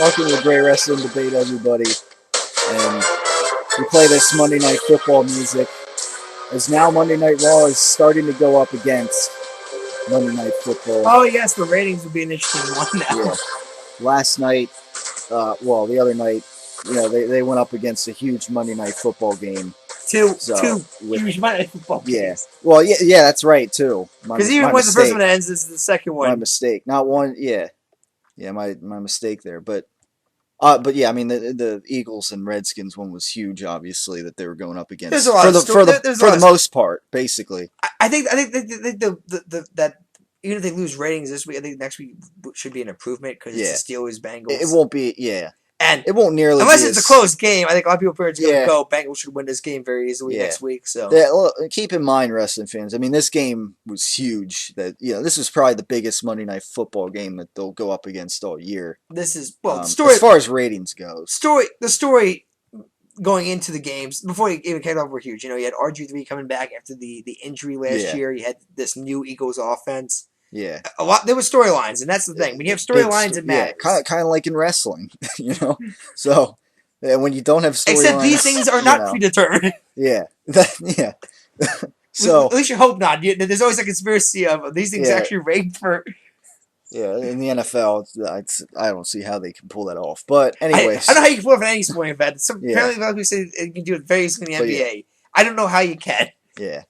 Welcome to Great Wrestling Debate, everybody. And we play this Monday Night Football music, as now Monday Night Raw is starting to go up against Monday Night Football. Oh, yes, the ratings would be an interesting one now. Yeah. Last night, the other night, they went up against a huge Monday Night Football game. Two huge Monday Night Football games. Well, yeah, that's right, too. Because even when the first one ends, this is the second one. My mistake. Not one, yeah. Yeah, my mistake there. But yeah, I mean the Eagles and Redskins one was huge. Obviously, that they were going up against for the most part, basically. I think that even if they lose ratings this week, I think next week should be an improvement because it's the Steelers Bengals. It won't be, and it won't nearly unless it's a close game. I think a lot of people are going to go Bengals should win this game very easily next week. So keep in mind, wrestling fans. I mean, this game was huge. That this was probably the biggest Monday Night Football game that they'll go up against all year. This is story as far as ratings goes. The story going into the games before it even came off were huge. You had RG3 coming back after the injury last year. You had this new Eagles offense. Yeah, a lot. There were storylines, and that's the thing. When you have storylines, it matters. Yeah, kind of like in wrestling, So when you don't have storylines, except these things are not predetermined. Yeah, yeah. So at least you hope not. There's always a conspiracy of these things actually rigged for. Yeah, in the NFL, I don't see how they can pull that off. But anyways, I don't know how you can pull it off in any sporting event. Apparently, like we say, you can do it very easily in the NBA. I don't know how you can. Yeah.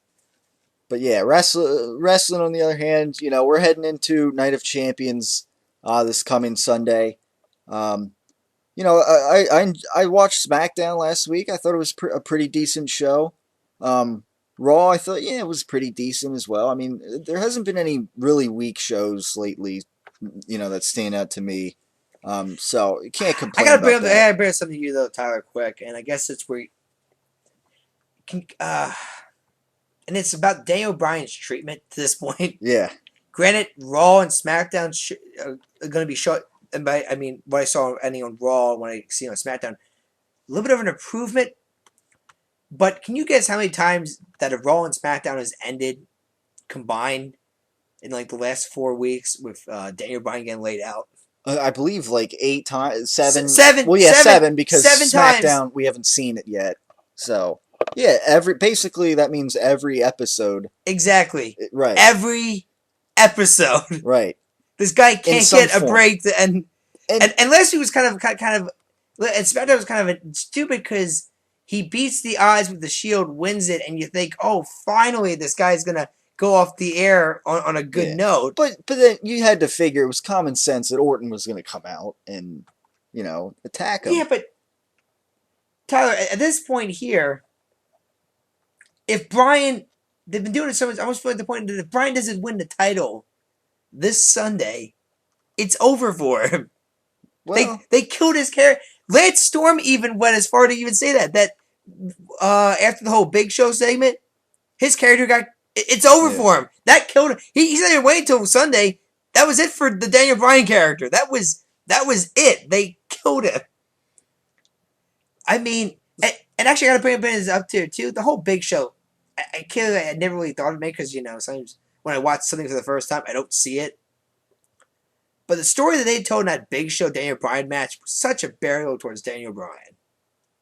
But yeah, wrestling on the other hand, we're heading into Night of Champions this coming Sunday. I watched SmackDown last week. I thought it was a pretty decent show. Raw, I thought, it was pretty decent as well. I mean, there hasn't been any really weak shows lately, that stand out to me. So you can't complain. I gotta bring something to you though, Tyler, quick, and I guess it's where. And it's about Daniel Bryan's treatment to this point. Yeah. Granted, Raw and SmackDown are going to be short. And what I saw ending on Raw, when I see on SmackDown, a little bit of an improvement. But can you guess how many times that a Raw and SmackDown has ended combined in the last 4 weeks with Daniel Bryan getting laid out? I believe 8 times, 7. Well, yeah, 7 because 7 SmackDown times. We haven't seen it yet. So. Yeah, basically that means every episode. Exactly. Right. Every episode. Right. This guy can't get a break, and last week was kind of, and SmackDown was kind of stupid because he beats the odds with the Shield, wins it, and you think, oh, finally this guy's gonna go off the air on a good note. But then you had to figure it was common sense that Orton was gonna come out and attack him. Yeah, but Tyler, at this point here. If Bryan, they've been doing it so much, I almost feel like the point that if Bryan doesn't win the title this Sunday, it's over for him. Well, they killed his character. Lance Storm even went as far to even say that after the whole Big Show segment, his character it's over for him. That killed him. He said wait until Sunday. That was it for the Daniel Bryan character. That was it. They killed him. I mean, and actually I got to bring this up too. The whole Big Show. I never really thought of it because, sometimes when I watch something for the first time, I don't see it. But the story that they told in that Big Show Daniel Bryan match was such a burial towards Daniel Bryan.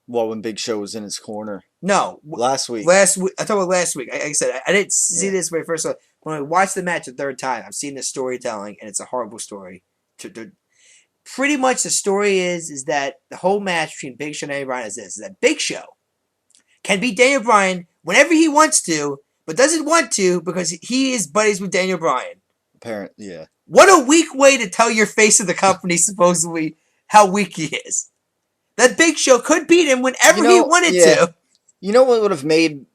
Well, when Big Show was in his corner. No. Last week. I talked about last week. Like I said, I didn't see this way first. When I watched the match the third time, I'm seeing the storytelling, and it's a horrible story. Pretty much the story is that the whole match between Big Show and Daniel Bryan is that Big Show can beat Daniel Bryan whenever he wants to, but doesn't want to because he is buddies with Daniel Bryan. Apparently, yeah. What a weak way to tell your face of the company, supposedly, how weak he is. That Big Show could beat him whenever he wanted to. You know what would have made...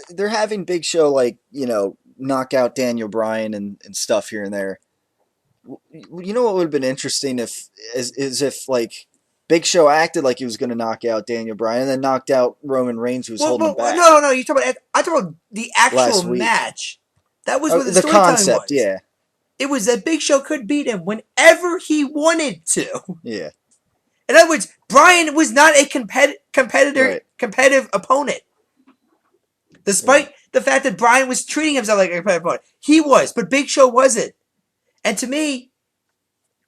They're having Big Show, knock out Daniel Bryan and stuff here and there. You know what would have been interesting if Big Show acted like he was going to knock out Daniel Bryan and then knocked out Roman Reigns, who was holding him back. No, you talk about. I talk about the actual match. That was what the concept was. Yeah. It was that Big Show could beat him whenever he wanted to. Yeah. In other words, Bryan was not a competitive opponent. Despite the fact that Bryan was treating himself like a competitive opponent, he was, but Big Show wasn't. And to me,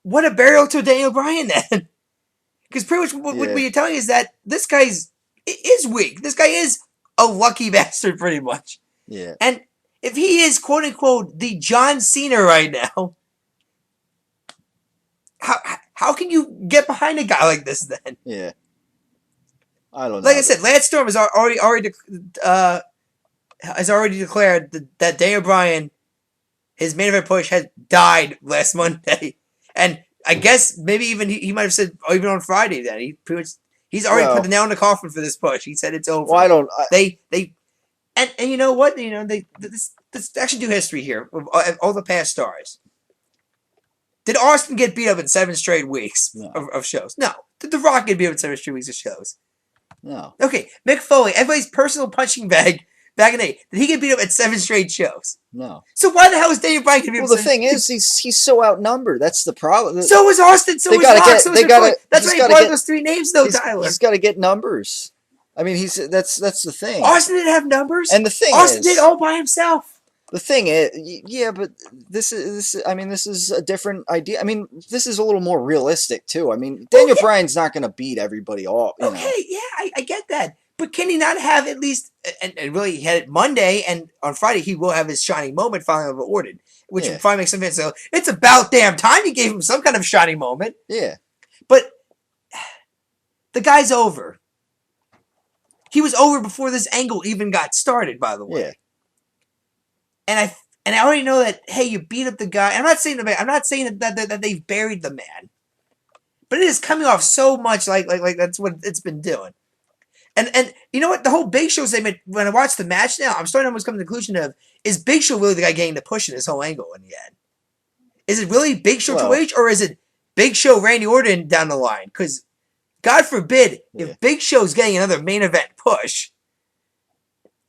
what a burial to Daniel Bryan then. Because pretty much what Yeah, you're telling is that this is weak. This guy is a lucky bastard, pretty much. yeah, And if he is quote unquote the John Cena right now, how can you get behind a guy like this then? yeah. I don't Like I know. said, Lance Storm has already declared that Daniel Bryan, his main event push, has died last Monday, and I guess maybe even he might have said even on Friday that he pretty much he's already put the Well, nail in the coffin for this push. He said it's well, I over. don't. They and you know what, let's actually do history here of all the past stars. Did Austin get beat up in 7 straight weeks No, of shows? No. Did The Rock get beat up in 7 straight weeks of shows? no. Okay, Mick Foley, everybody's personal punching bag back in the day. Did he get beat up at 7 straight shows? No. So why the hell is Daniel Bryan going to be Well, up the at thing is, he's so outnumbered. That's the problem. So was Austin, so They was gotta Rock, get. so was They Mick Foley. gotta. That's He's why he gotta brought get. those 3 names, though, He's Tyler. got to get numbers. I mean, that's the thing. Austin didn't have numbers. And the thing Austin did is, all by himself. the thing is, yeah, but this. I mean, this is a different idea. I mean, this is a little more realistic too. I mean, Well, Daniel yeah, Bryan's not going to beat everybody all. You know. okay, yeah, I get that. But can he not have at least, and really he had it Monday, and on Friday he will have his shining moment finally awarded, which Yeah. finally makes some sense. So it's about damn time you gave him some kind of shining moment. Yeah. But the guy's over. He was over before this angle even got started, by the way. Yeah. And I already know that, hey, you beat up the guy. I'm not saying that they've buried the man. But it is coming off so much like that's what it's been doing. And you know what? The whole Big Show segment, when I watch the match now, I'm starting to almost come to the conclusion of, is Big Show really the guy getting the push in this whole angle in the end? Is it really Big Show Triple Well, H, or is it Big Show Randy Orton down the line? Because God forbid, yeah. if Big Show's getting another main event push,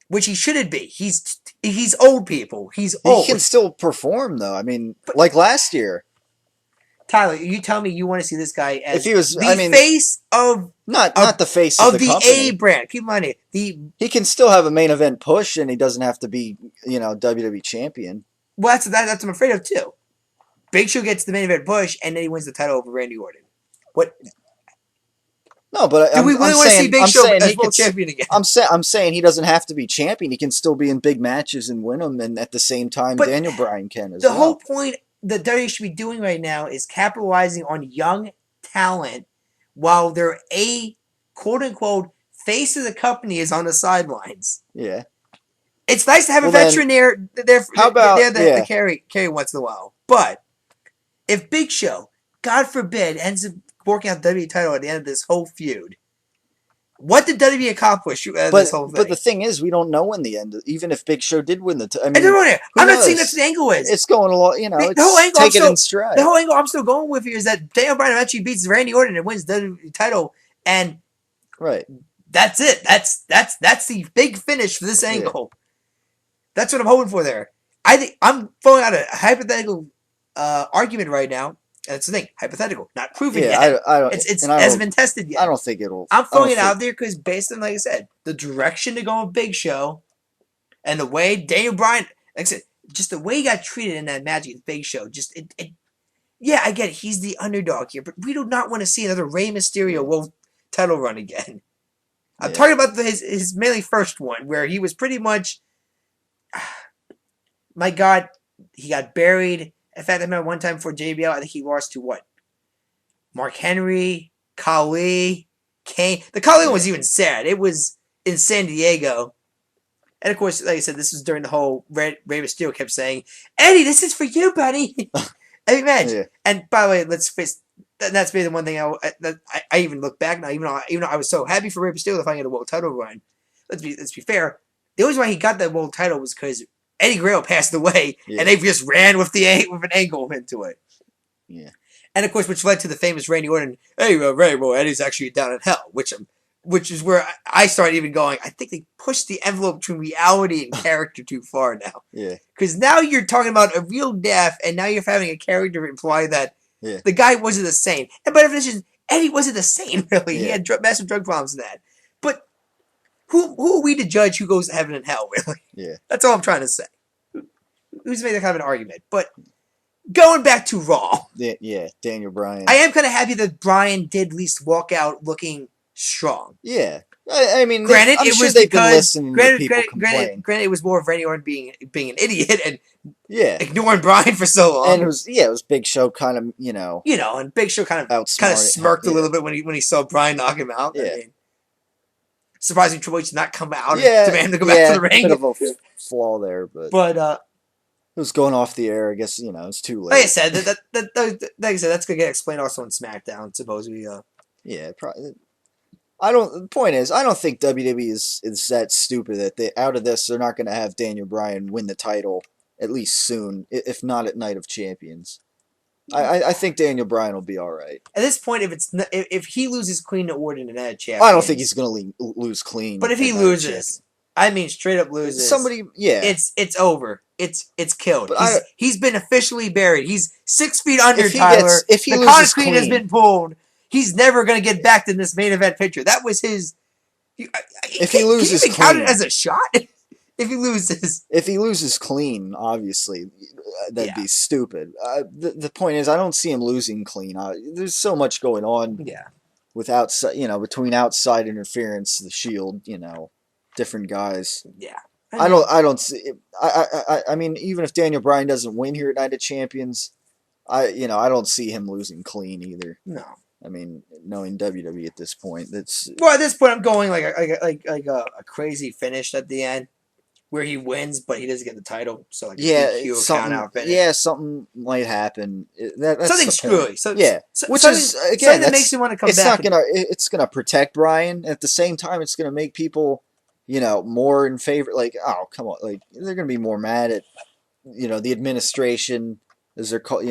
which he shouldn't be. He's old, people. He's old. He can still perform though. I mean, But- like last year. Tyler, you tell me you want to see this guy as If he was, the I mean, face of not the face of the the company. A brand. Keep in mind it. He can still have a main event push, and he doesn't have to be, WWE champion. Well, that's what I'm afraid of too. Big Show gets the main event push, and then he wins the title over Randy Orton. What? No, but Do we really want to see Big Show as world champion again? I'm saying he doesn't have to be champion. He can still be in big matches and win them, and at the same time, But Daniel Bryan can as The well. whole point that WWE should be doing right now is capitalizing on young talent while their quote unquote face of the company is on the sidelines. Yeah. It's nice to have a Well, then, veteran there. how about- To carry once in a while. But if Big Show, God forbid, ends up working out the WWE title at the end of this whole feud, what did WWE accomplish this whole thing? But the thing is, we don't know when the end. Even if Big Show did win the, I I mean, don't know. I'm not knows? saying that's what the angle is. It's going along. The whole angle, take it in stride. The whole angle I'm still going with here is that Daniel Bryan eventually beats Randy Orton and wins the WWE title, and Right. that's it. That's the big finish for this angle. That's what I'm hoping for there. I think I'm throwing out a hypothetical argument right now. And that's the thing, hypothetical, not proven yet. I don't. It and I hasn't don't- been tested yet. I don't think it'll. I'm I throwing don't it think- out there because based on, like I said, the direction to go with Big Show and the way Daniel Bryan, like I said, just the way he got treated in that match against Big Show, yeah, I get it. He's the underdog here, but we do not want to see another Rey Mysterio world title run again. I'm talking about his mainly first one, where he was pretty much, my God, he got buried. In fact, I remember one time for JBL, I think he lost to what? Mark Henry, Khali, Kane. The Khali one was even sad. It was in San Diego. And of course, like I said, this was during the whole Rey Mysterio kept saying, Eddie, this is for you, buddy. Every match. Yeah. And by the way, let's face that's maybe the one thing I even look back now, even though I was so happy for Rey Mysterio to finally get a world title run. Let's be fair. The only reason why he got that world title was because Eddie Guerrero passed away, and they just ran with an angle into it. Yeah. And of course, which led to the famous Randy Orton, hey, Ray, well, Eddie's actually down in hell, which is where I started even going, I think they pushed the envelope between reality and character too far now. Yeah. Because now you're talking about a real death, and now you're having a character imply that the guy wasn't a saint. And by definition, Eddie wasn't a saint, really. He had massive drug problems and that. But who are we to judge who goes to heaven and hell, really? Yeah. That's all I'm trying to say. Who's made that kind of an argument? But Going back to Raw, Yeah, Daniel I Bryan. am kind of happy that Bryan did at least walk out looking strong. Yeah, I mean, Granted, I'm it sure was they've been because listening to people granted, complain. granted, it was more of Randy Orton being an idiot and Yeah, ignoring Bryan for so and long. it was Big Show kind of And Big Show kind of outsmarted. smirked a Yeah, little bit when he saw Bryan knock him out. I yeah, mean, surprising Triple H did not come out and yeah, demand to go back to yeah. the Bit ring. of a flaw there, but But it was going off the air. I guess it's too like I late. said, like I said, that's gonna get explained also on SmackDown. Supposedly, Yeah, probably. I don't. The point is, I don't think WWE is that stupid that they out of this they're not going to have Daniel Bryan win the title at least soon, if not at Night of Champions. I think Daniel Bryan will be all right. at this point, if he loses clean to Orton and Night of I don't think he's Champions, going to lose but clean if he at Night of loses, Champions. I mean straight up loses, Somebody, yeah, it's over. It's killed. but I He's been officially buried. He's 6 feet under Tyler. if he The loses concrete has clean, been pulled. He's never gonna get back to this main event picture. That was his. if he Can you loses even count it clean, as a shot? If he loses, if he loses clean, obviously that'd yeah, be stupid. The point is, I don't see him losing clean. There's so much going on yeah, with outside, between outside interference, the Shield, different guys. yeah. I mean, I don't see. I mean, even if Daniel Bryan doesn't win here at Night of Champions, I don't see him losing clean either. no. I mean, knowing WWE at this point, that's Well, at this point, I'm going like a crazy finish at the end where he wins, but he doesn't get the title. So like a yeah, DQ it's count something. out finish. Yeah, something might happen. That's Something the point. screwy. So, Yeah, which something is something again, that makes that's you want to come it's not back. gonna it's gonna protect Bryan. At the same time, it's gonna make people, more in favor. Like, oh, come on, like they're gonna be more mad at the administration, as they're called.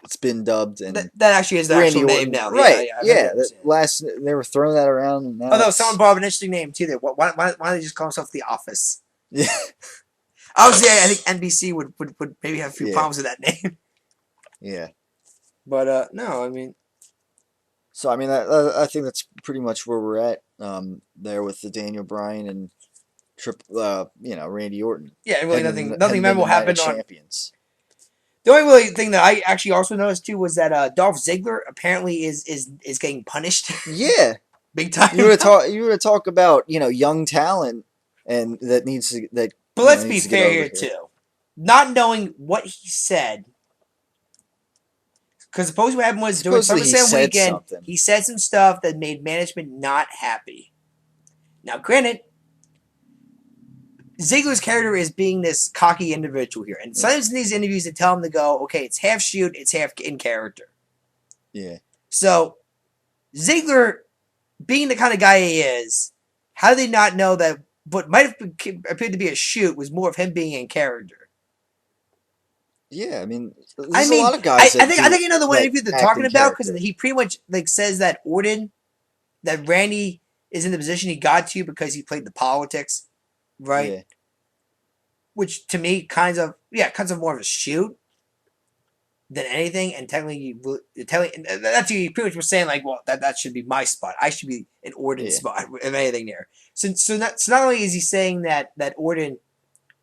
It's been dubbed, and That actually is the Randy actual name Orton. now. Yeah, Right? yeah, I've heard Yeah, that. that last they were throwing that around, and now Although someone it's brought up an interesting name too. There, why don't they just call themselves The Office? yeah, Obviously, I think NBC would maybe have a few yeah, problems with that name. yeah. But no, I mean, So I mean, I think that's pretty much where we're at there with the Daniel Bryan and Randy Orton yeah, really nothing heading memorable into Night of happened on. Champions. The only really thing that I actually also noticed too was that Dolph Ziggler apparently is getting punished Yeah, big time. you were to talk about young talent and that But let's be needs to get fair over here here. too. Not knowing what he said, because supposedly what happened was during Supposedly he SummerSlam said weekend, something. he said some stuff that made management not happy. Now, granted, Ziggler's character is being this cocky individual here, and sometimes in these interviews they tell him to go, okay, it's half shoot, it's half in character. Yeah, So Ziggler, being the kind of guy he is, how do they not know that what might have appeared to be a shoot was more of him being in character? yeah. I mean, I there's a mean, lot of guys that I do think you know the one that interview they're act talking in about because character. he pretty much like says that that Randy is in the position he got to because he played the politics, right? Yeah, Which to me kinds of more of a shoot than anything. And technically, that's you pretty much was saying like, well, that should be my spot. I should be an Orton yeah, spot if anything there. So not only is he saying that Orton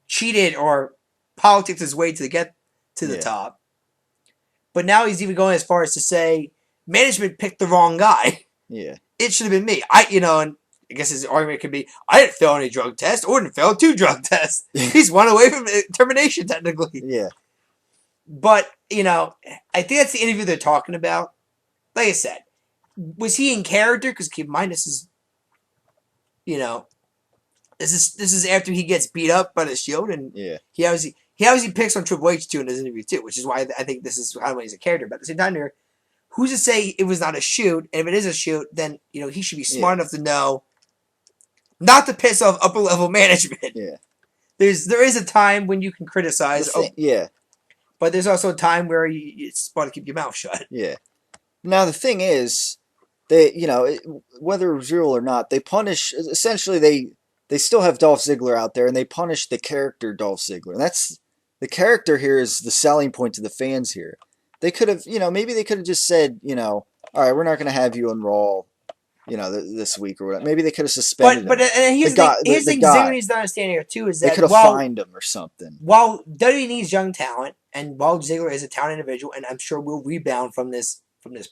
cheated or politics his way to get to the yeah, top, but now he's even going as far as to say management picked the wrong guy. yeah, It should have been me. And I guess his argument could be, I didn't fail any drug test. Orton failed 2 drug tests. He's 1 away from termination, technically. yeah, But, I think that's the interview they're talking about. Like I said, was he in character? Because keep in mind, you know, this is after he gets beat up by the Shield, and yeah, he obviously picks on Triple H too in his interview too, which is why I think this is how he's a character. But at the same time, here, who's to say it was not a shoot? And if it is a shoot, then he should be yeah, smart enough to know not to piss off upper level management. yeah. There is a time when you can criticize, Yeah, but there's also a time where it's smart to keep your mouth shut. yeah. Now the thing is, they whether it was real or not, they punish essentially they still have Dolph Ziggler out there, and they punish the character Dolph Ziggler. And that's the character here is the selling point to the fans here. They could have maybe they could have just said all right, we're not going to have you on Raw this week or whatever. Maybe they could have But suspended but him. and The here's the thing. guy, Here's the the thing. Ziggler guy, needs to understand here too is they that could have fined him or something. while WWE needs young talent, and while Ziggler is a talented individual, and I'm sure will rebound from this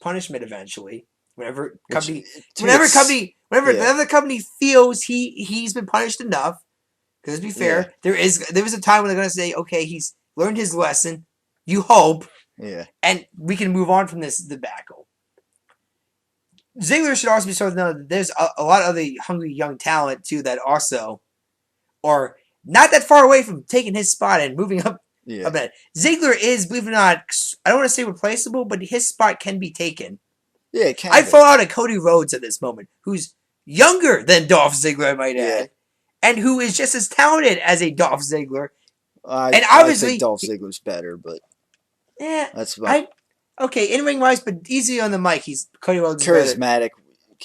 punishment eventually. Whenever Which company, to me, it's whenever yeah, the company feels he's been punished enough, because to be yeah, fair, there was a time when they're gonna say, okay, he's learned his lesson. You hope, yeah, and we can move on from this debacle. Ziggler should also be sort of know that there's a lot of other hungry young talent too that also are not that far away from taking his spot and moving up a yeah, bit. Ziggler is, believe it or not, I don't want to say replaceable, but his spot can be taken. yeah. It I can be. fall out of Cody Rhodes at this moment, who's younger than Dolph Ziggler, I might Yeah, add, and who is just as talented as a Dolph Ziggler. I And I think obviously, Dolph Ziggler's better, but yeah, that's my I okay in ring wise, but easy on the mic. He's Cody Rhodes is better. charismatic.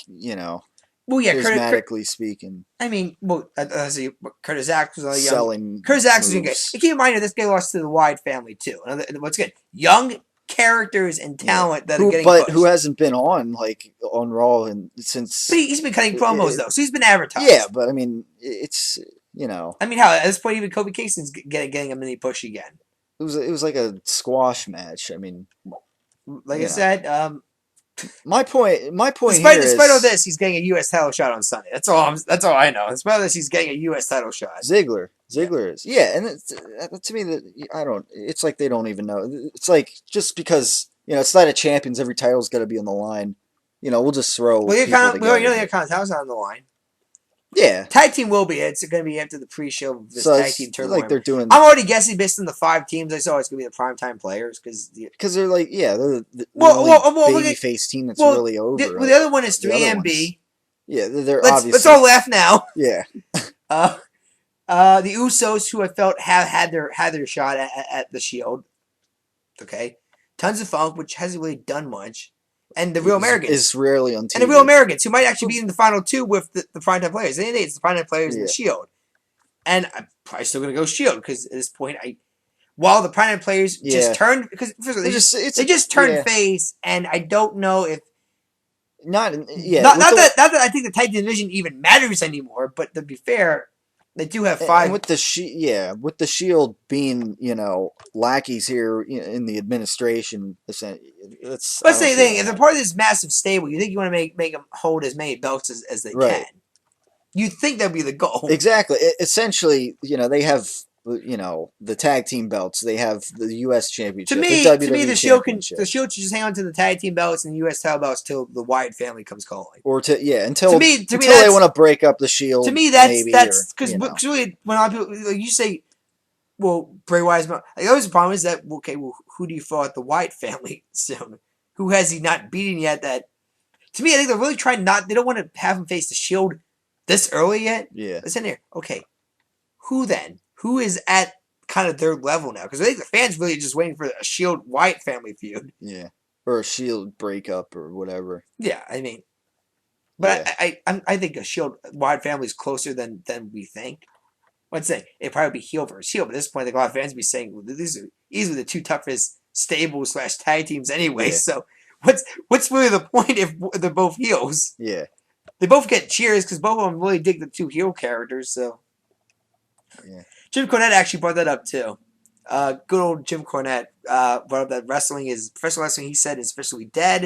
You know, Well, yeah, charismatically speaking, I mean, well, I see Curtis Axel was a young. selling Curtis Axel was young. And moves. keep in mind that this guy lost to the Wide family too. What's good? Young characters and Yeah, talent that are getting who pushed. hasn't been on Raw and But since he's been cutting promos it, though, so he's been yeah, advertised. but I mean, it's I mean, how at this point even Kobe Kingston's getting a mini push again. it was like a squash match. I mean, Like I you know, said, my point here despite all is this, he's getting a U.S. title shot on Sunday. That's all I know. Despite all this, he's getting a U.S. title shot. Ziggler. Yeah. Ziggler is yeah, and to me that I don't. It's like they don't even know. It's like just because it's not a champions, every title's got to be on the line. We'll just throw people We already together. know the But Intercontinental's on the line. yeah, Tag team will be. It's going to be after the pre-show of this so tag it's team like tournament. they're doing I'm already guessing based on the 5 teams I saw, it's going to be the primetime players because because they're like yeah, they're the only babyface team that's really over. the other one is The other ones, 3MB. yeah, they're Let's obviously all laugh now. yeah, Uh, the Usos, who I felt have had their shot at the Shield. Okay, Tons of Funk, which hasn't really done much, and the Real Americans. is rarely on And the Real TV. Americans, who might actually be in the final two with the primetime players. At the end of the day, it's the primetime players and Yeah, the Shield. And I'm probably still going to go Shield because at this point, while the primetime players just yeah. turned because they just turned Yeah, face, and I don't know if yeah with not that I think the tag division even matters anymore. But to be fair, they do have and 5. with with the Shield being lackeys here in the administration. That's Let's I don't say the see thing: that if they're happening. part of this massive stable, you think you want to make them hold as many belts as they can. Right. You think that'd be the goal. Exactly. Essentially, they have the tag team belts. They have the U.S. Championship, the To me, WWE the Championship, Shield should just hang on to the tag team belts and the U.S. title belts till the Wyatt family comes calling. or To until me, they want to break up the to Shield, me maybe, or that's because really when a lot of people like you say, well, Bray Wyatt's like, always the problem is that okay, well, who do you follow at the Wyatt family soon? Who has he not beaten yet? That to me, I think they're really trying not. They don't want to have him face the Shield this early yet. yeah, Listen here, okay, who then? Who is at kind of their level now? Because I think the fans really are just waiting for a Shield Wyatt family feud. yeah, or a Shield breakup or whatever. Yeah, I mean, but Yeah, I think a Shield Wyatt family is closer than we think. Let's say it'd probably be heel versus heel, but at this point, I think a lot of fans would be saying, well, these are easily the two toughest stables / tag teams anyway. yeah, So what's really the point if they're both heels? yeah, They both get cheers because both of them really dig the two heel characters. So yeah, Jim Cornette actually brought that up too. Good old Jim Cornette brought up that professional wrestling. He said is officially dead,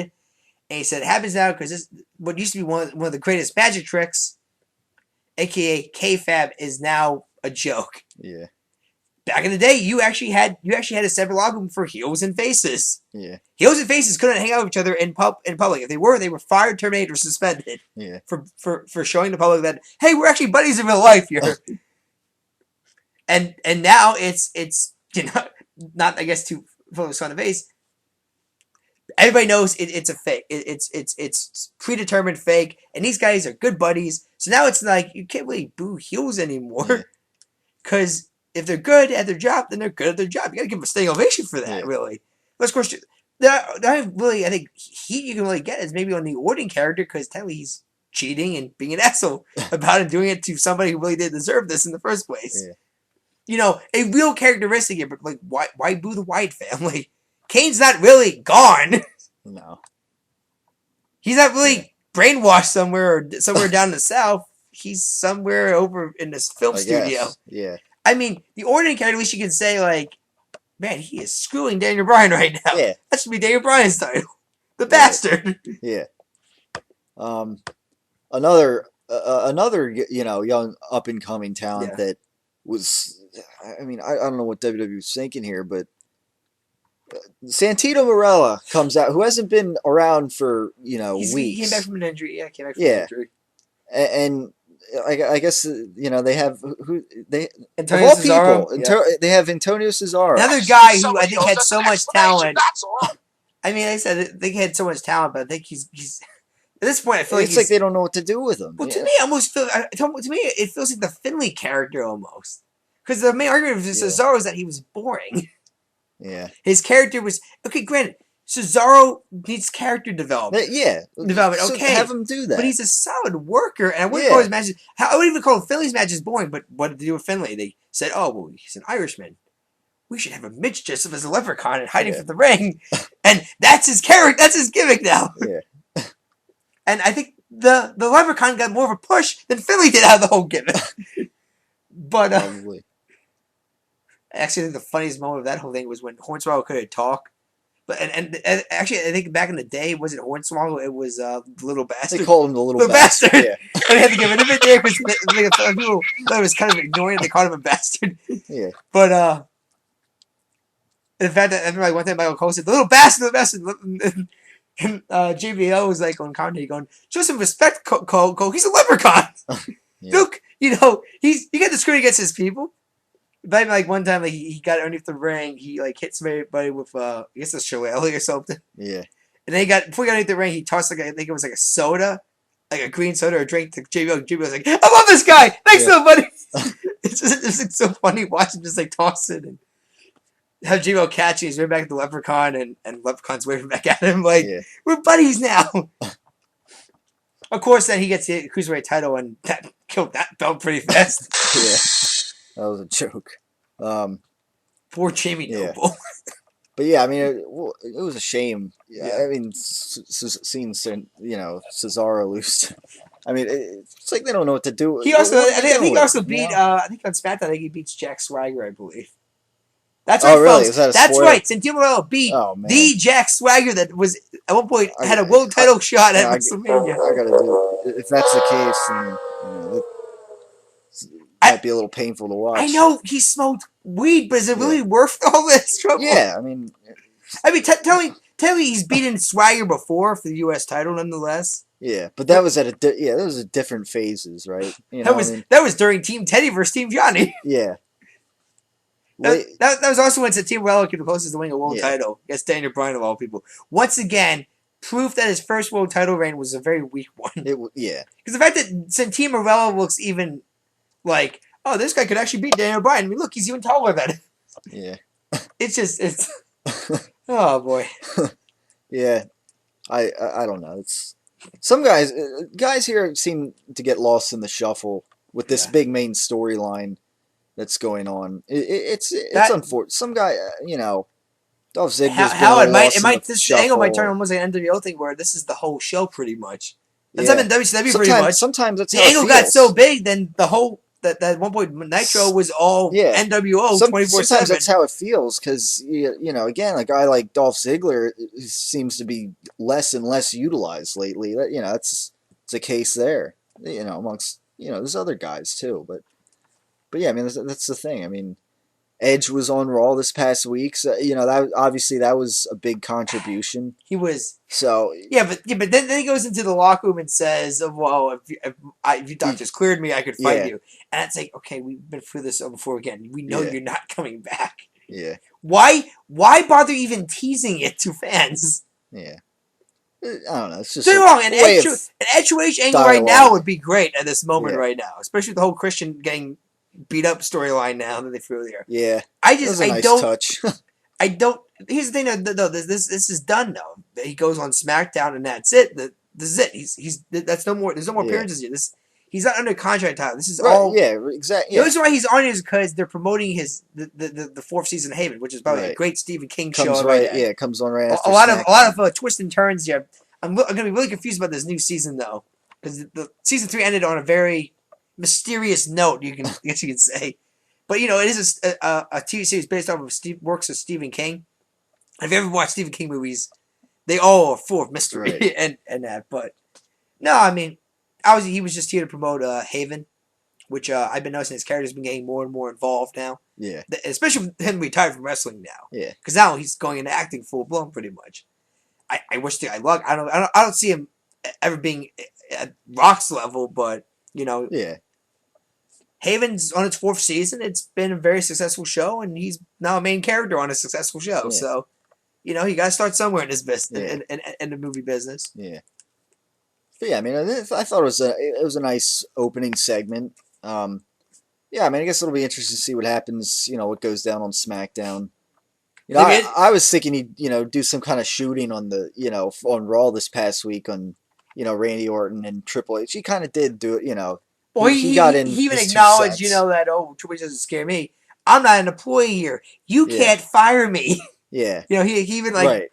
and he said it happens now because this what used to be one of the greatest magic tricks, aka kayfabe, is now a joke. yeah, Back in the day, you actually had a separate locker room for heels and faces. yeah, Heels and faces couldn't hang out with each other in public. If they were fired, terminated, or suspended yeah. for showing the public that hey, we're actually buddies in real life here. and now it's not I guess to focus on the face. Everybody knows it's a fake. It's predetermined fake, and these guys are good buddies. So now it's like you can't really boo heels anymore, because if they're good at their job, then they're good at their job. You got to give them a standing ovation for that. Yeah. Really, let's question. I think heat you can really get is maybe on the Orton character because technically he's cheating and being an asshole about it, doing it to somebody who really didn't deserve this in the first place. Yeah. A real characteristic here, but like why boo the Wyatt family? Kane's not really gone. No. He's not really brainwashed somewhere down in the south. He's somewhere over in this film I studio. guess. Yeah. I mean, the ordinary character, at least you can say, like, man, he is screwing Daniel Bryan right now. Yeah. That should be Daniel Bryan's title. The Right. bastard. Yeah. Um, another young up and coming talent Yeah. that was, I mean, I don't know what WWE was thinking here, but Santino Marella comes out, who hasn't been around for He came back weeks. from an injury. Yeah, came back from an Yeah, injury. and I guess they have who they of Antonio all Cesaro. people, Yeah. They have Antonio Cesaro. Another guy who I think had so much talent. I mean, like I said they had so much talent, but I think he's at this point. I feel like It's like he's. they don't know what to do with him. Well, to Yeah, me, I almost feel. To me, it feels like the Finley character almost. Because the main argument of yeah, Cesaro is that he was boring. yeah. His character was okay. Granted, Cesaro needs character development. Yeah. Development, So okay, have him do that. but he's a solid worker, and I wouldn't call Yeah, his matches. I wouldn't even call Finley's matches boring. But what did they do with Finley? They said, "Oh, well, he's an Irishman. We should have a Mitch Jessup as a leprechaun and hiding yeah, from the ring," and that's his character. That's his gimmick now. yeah. And I think the leprechaun got more of a push than Finley did out of the whole gimmick. But Probably. actually, I think the funniest moment of that whole thing was when Hornswoggle couldn't talk. But and actually, I think back in the day, was it Hornswoggle? It was the little bastard. They called him the little The bastard. bastard. Yeah, And they had to get rid of it there because people thought it was kind of ignoring it. They called him a bastard. yeah, But the fact that everybody one time Michael Cole said, the little bastard. And JBL was like on commentary going, show some respect, Cole. He's a leprechaun. yeah, Look, he got discriminated against his people. But like one time, like he got underneath the ring, he like hit somebody with I guess a shillelagh or something. yeah. And then before he got underneath the ring, he tossed like I think it was like a soda, like a green soda or a drink to JBL. JBL was like, I love this guy. Thanks, Yeah. buddy. It's like so funny watching him just like toss it and have JBL catch it. He's right back at the leprechaun and leprechaun's waving back at him like Yeah. we're buddies now. Of course, then he gets the cruiserweight title and that killed that belt pretty fast. Yeah, that was a joke. Poor Jamie Yeah. Noble. But yeah, I mean, it was a shame. Yeah. I mean, seeing Cesaro lose. I mean, it's like they don't know what to do. He also, What are I they think doing he also with him, beat. you know? I think on SmackDown, I think he beats Jack Swagger, I believe. That's Oh, right, really? folks. Is that a That's spoiler? right. Santino Marella beat Oh man, the Jack Swagger that was at one point I- had a world title shot at I WrestleMania. gotta do. If that's the case, then it might be a little painful to watch. I know he smoked weed, but is it really Yeah. worth all this trouble? Yeah, I mean, I mean, tell me he's beaten Swagger before for the U.S. title, nonetheless. yeah, but that was that was at different phases, right? You know, That was I mean, that was during Team Teddy versus Team Johnny. yeah. That was also when Santino Marella came the closest to winning a world Yeah. title against Daniel Bryan of all people. Once again, proof that his first world title reign was a very weak one. Yeah, Because the fact that Santino Marella looks even like, oh, this guy could actually beat Daniel Bryan. I mean, look, he's even taller than him. yeah, It's oh boy. yeah. I don't know. It's some guys here seem to get lost in the shuffle with this Yeah. big main storyline that's going on. It's That- unfortunate. Some guy, Dolph Ziggler's How been it a might loss in the this angle might turn shuffle. almost like an NWO thing where this is the whole show pretty much. That's Yeah. happened in WCW pretty much. Sometimes that's The how it angle got feels. so big, then the whole that at one point Nitro was all Yeah. NWO Sometimes 24/7. that's how it feels because again, a guy like Dolph Ziggler seems to be less and less utilized lately. It's a case there. Amongst there's other guys too, but yeah, I mean that's the thing. I mean, Edge was on Raw this past week, so that obviously that was a big contribution. He was So but then he goes into the locker room and says, oh, "Well, if you doctors cleared me, I could fight Yeah. you." And it's like, okay, we've been through this before again. We know Yeah. you're not coming back. yeah, Why bother even teasing it to fans? yeah. I don't know. It's just Don't get me wrong, an way of HOH angle right now dialogue. would be great at this moment Yeah. right now, especially with the whole Christian getting beat up storyline now that they threw there. Yeah, I that was just a I nice don't touch. I don't. Here's the thing, though. This is done though. He goes on SmackDown and that's it. This is it. He's that's no more. There's no more Yeah. appearances here. He's not under contract time. This is Right, all. yeah, exactly. The Yeah. reason why he's on it is because they're promoting the fourth season of Haven, which is probably a Right. great Stephen King Comes show. right, Right. yeah, it comes on right A after lot of SmackDown. twists and turns here. I'm gonna be really confused about this new season though, because the season 3 ended on a very mysterious note. I guess you can say, but it is a TV series based off of works of Stephen King. If you ever watched Stephen King movies, they all are full of Right. mystery and that. But no, I mean, he was just here to promote Haven, which I've been noticing his character's been getting more and more involved now. Yeah. Especially with him retired from wrestling now, Yeah. because now he's going into acting full blown pretty much. I wish the guy luck. I don't see him ever being at Rock's level, but Yeah. Haven's on its 4th season. It's been a very successful show, and he's now a main character on a successful show. Yeah. So, you got to start somewhere in this business, Yeah. in the movie business. Yeah. But yeah, I mean, I thought it was a nice opening segment. Yeah, I mean, I guess it'll be interesting to see what happens. What goes down on SmackDown. I was thinking he'd do some kind of shooting on on Raw this past week on Randy Orton and Triple H. He kind of did do it. Well, He got in he even his two acknowledged, cents. that Triple H doesn't scare me. I'm not an employee here. You Yeah. can't fire me. Yeah. He even Right.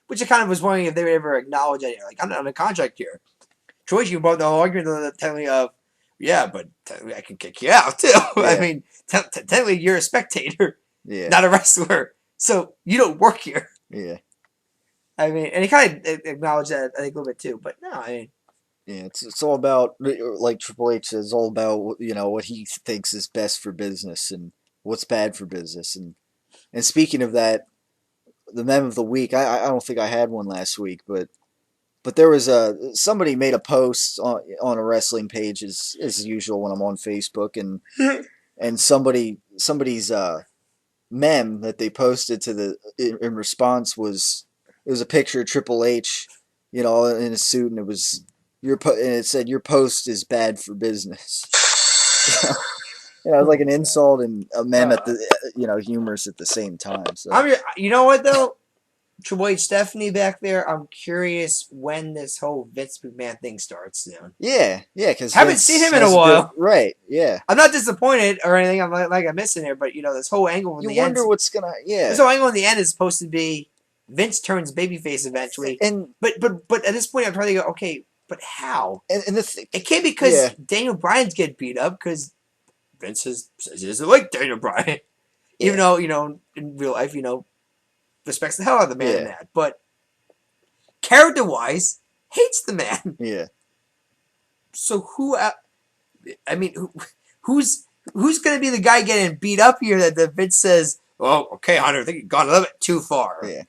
which I kind of was wondering if they would ever acknowledge that. Like, I'm not on a contract here. Troy, you brought the whole argument telling me of, yeah, but technically I can kick you out too. Yeah. I mean, technically you're a spectator, Yeah. not a wrestler, so you don't work here. Yeah. I mean, and he kind of acknowledged that I think a little bit too. But no, I mean, Yeah, it's all about, like Triple H says, all about what he thinks is best for business and what's bad for business. And speaking of that, the meme of the week, I don't think I had one last week, but there was somebody made a post on a wrestling page as usual when I'm on Facebook, and somebody's meme that they posted in response was, it was a picture of Triple H, in a suit, and and it said, your post is bad for business. It was like an insult and a meme at the humorous at the same time. So you know what though, Triple H, Stephanie back there. I'm curious when this whole Vince McMahon thing starts soon. yeah, because Haven't seen him in a while. Right? Yeah. I'm not disappointed or anything. I'm like I'm missing there, but this whole angle in You the end. wonder what's gonna. Yeah. This whole angle in the end is supposed to be Vince turns babyface eventually. And but at this point, I'm trying to go, okay, but how? and It can't be because Daniel Bryan's getting beat up because Vince says he doesn't like Daniel Bryan, even though in real life respects the hell out of the man in that, but character wise hates the man. Yeah. So I mean, who's going to be the guy getting beat up here that Vince says, "Oh, okay, Hunter, I think you've gone a little bit too far." Yeah.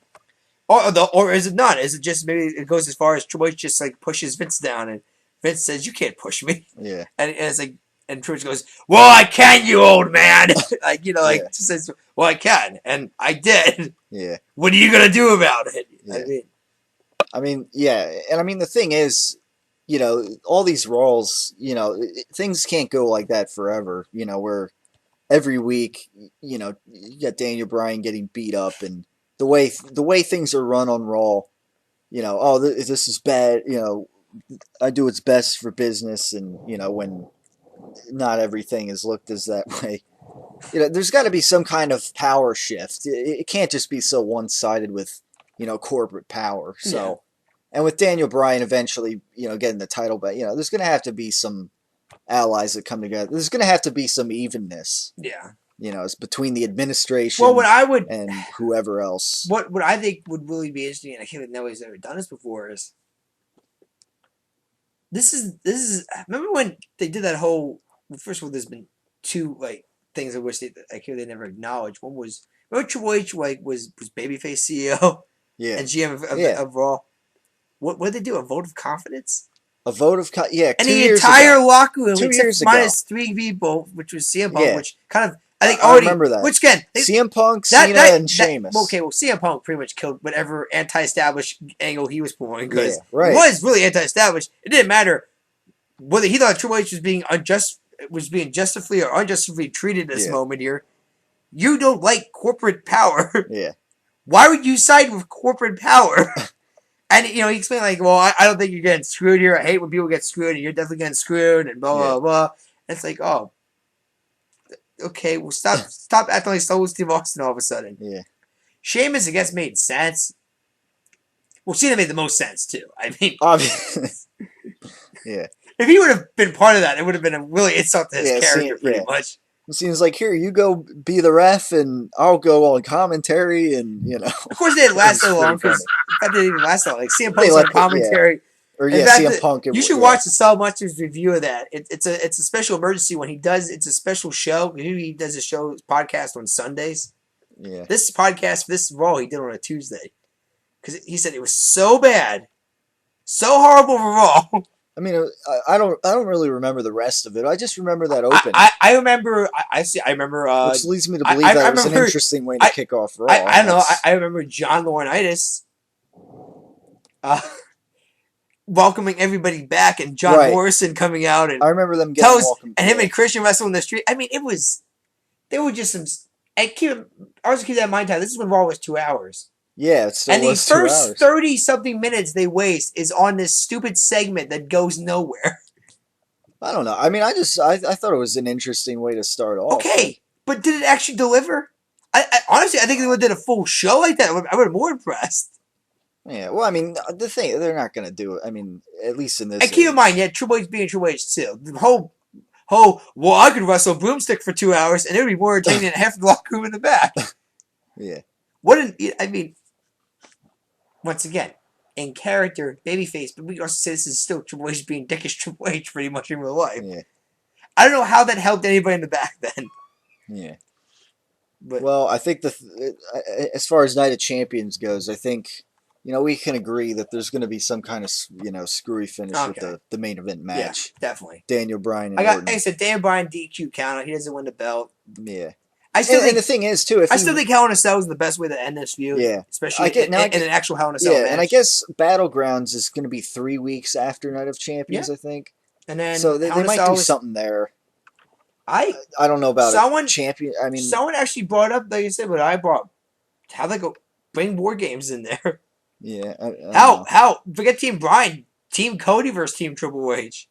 Or is it not? Is it just maybe it goes as far as Triple H just like pushes Vince down and Vince says, "You can't push me." Yeah. And it's like, and Triple H goes, "Well, I can, you old man." Just says, "Well, I can," and I did. Yeah. What are you gonna do about it? Yeah. I mean, yeah, and I mean the thing is, all these roles, things can't go like that forever. Where every week, you got Daniel Bryan getting beat up, and the way things are run on Raw, this is bad. I do what's best for business, and when not everything is looked as that way. There's got to be some kind of power shift. It can't just be so one-sided with, corporate power. So, and with Daniel Bryan eventually, getting the title back, there's going to have to be some allies that come together. There's going to have to be some evenness. Yeah. It's between the administration and whoever else. What I think would really be interesting, and I can't think nobody's ever done this before, is this is remember when they did that whole, first of all, there's been two things I wish they never acknowledged. One was, remember Triple H was babyface CEO and GM of Raw. What did they do? A vote of confidence? A vote of and the entire locker room, except minus 3 people, which was CM Punk, which kind of I think already. I remember that. Which again, CM Punk, Cena, and Sheamus. Okay, well, CM Punk pretty much killed whatever anti-established angle he was pulling because it was really anti-established. It didn't matter whether he thought Triple H was being justly or unjustly treated this moment here. You don't like corporate power. Yeah. Why would you side with corporate power? And he explained well, I don't think you're getting screwed here. I hate when people get screwed, and you're definitely getting screwed, and blah blah blah. And it's like, oh, okay, well, stop acting like Steve Austin all of a sudden. Yeah. Sheamus, I guess, made sense. Well, Cena made the most sense too. I mean, Obviously, yeah, if he would have been part of that, it would have been a really insult to his yeah. See, character, pretty yeah. much. It seems like here you go be the ref, and I'll go on commentary, and Of course, it didn't last it's so long pretty because funny. in fact, it didn't even last so long. Like CM They Punk's on let the yeah, commentary. or In yeah, fact, CM Punk. you should Yeah, watch the Sal Muncher's review of that. It's a special emergency when he does. It's a special show. He does a show podcast on Sundays. yeah. This podcast, this Raw, he did on a Tuesday because he said it was so bad, so horrible for Raw. I mean, I don't really remember the rest of it. I just remember that opening, I remember. I see. I remember. which leads me to believe I that it was an remember. interesting way to kick off I Raw. don't know. I remember John Laurinaitis uh, welcoming everybody back, and John Right. Morrison coming out and I remember them getting tells welcome. and him Yeah, and Christian wrestling in the street. I mean, it was. They were just some. And always keep that in mind. Time. This is when Raw was 2 hours. yeah, it still And the was 2 first hours. 30 something minutes they waste is on this stupid segment that goes nowhere. I don't know. I mean, I thought it was an interesting way to start off. Okay, but did it actually deliver? Honestly, I think if they would have did a full show like that, I would have been more impressed. Yeah, well, I mean, the thing they're not gonna do it. I mean, at least in this. And keep in age. mind, yeah, Triple H being Triple H too. The whole, well, I could wrestle a broomstick for 2 hours, and it would be more entertaining than half the locker room in the back. Yeah. What an, I mean, once again, in character, babyface, but we can also say this is still Triple H being dickish Triple H pretty much in real life. Yeah. I don't know how that helped anybody in the back then. Yeah. But Well, I think as far as Night of Champions goes, I think we can agree that there's going to be some kind of screwy finish with Okay. the main event match. yeah, definitely. Daniel Bryan and Like I Orton. said, Dan Bryan DQ count. He doesn't win the belt. Yeah. I still And think the thing is too, if I still think Hell in a Cell is the best way to end this feud. Yeah. Especially in an actual Hell in a Cell yeah, match. and I guess Battlegrounds is going to be 3 weeks after Night of Champions, Yeah. I think. And then So they Hell in a might Cell do is- something there. I I don't know about Someone- a champion. I mean, someone actually brought up, like I said, what I brought. How they go bring war games in there? yeah. I don't know. How forget Team Bryan, Team Cody versus Team Triple H.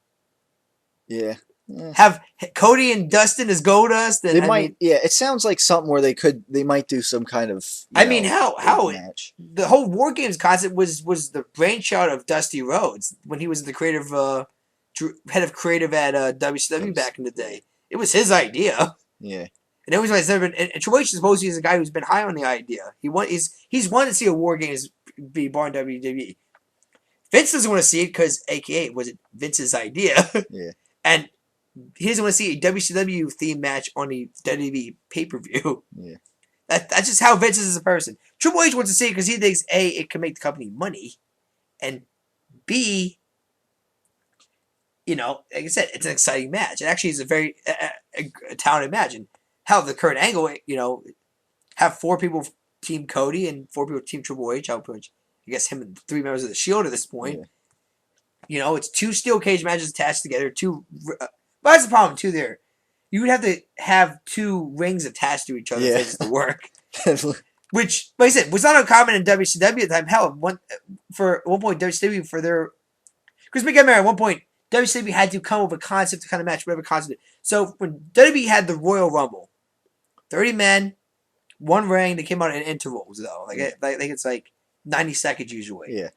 Yeah. Have Cody and Dustin as Goldust. And They might. Yeah, it sounds like something where they might do some kind of. How match. the whole War Games concept was the brainchild of Dusty Rhodes when he was the creative head of creative at WCW back in the day. It was his idea. Yeah. And it was like and Triple H supposedly is a guy who's been high on the idea. He's wanted to see a War Games be born in WWE. Vince doesn't want to see it because, AKA, was it Vince's idea? Yeah. And he doesn't want to see a WCW theme match on the WWE pay-per-view. Yeah. That's just how Vince is as a person. Triple H wants to see it because he thinks A, it can make the company money, and B, like I said, it's an exciting match. It actually is a very talented match. And how the Kurt Angle, have 4 people Team Cody and 4 people Team Triple H. I guess him and 3 members of the Shield at this point. Yeah. It's 2 steel cage matches attached together. But that's the problem too. There, you would have to have 2 rings attached to each other for this to work. Which, like I said, was not uncommon in WCW at the time. Hell, at one point, WCW for their because make it at one point, WCW had to come up with a concept to kind of match whatever concept. So when WWE had the Royal Rumble, 30 men, 1 ring. They came out in intervals though. I think it's like 90 seconds usually. Yeah.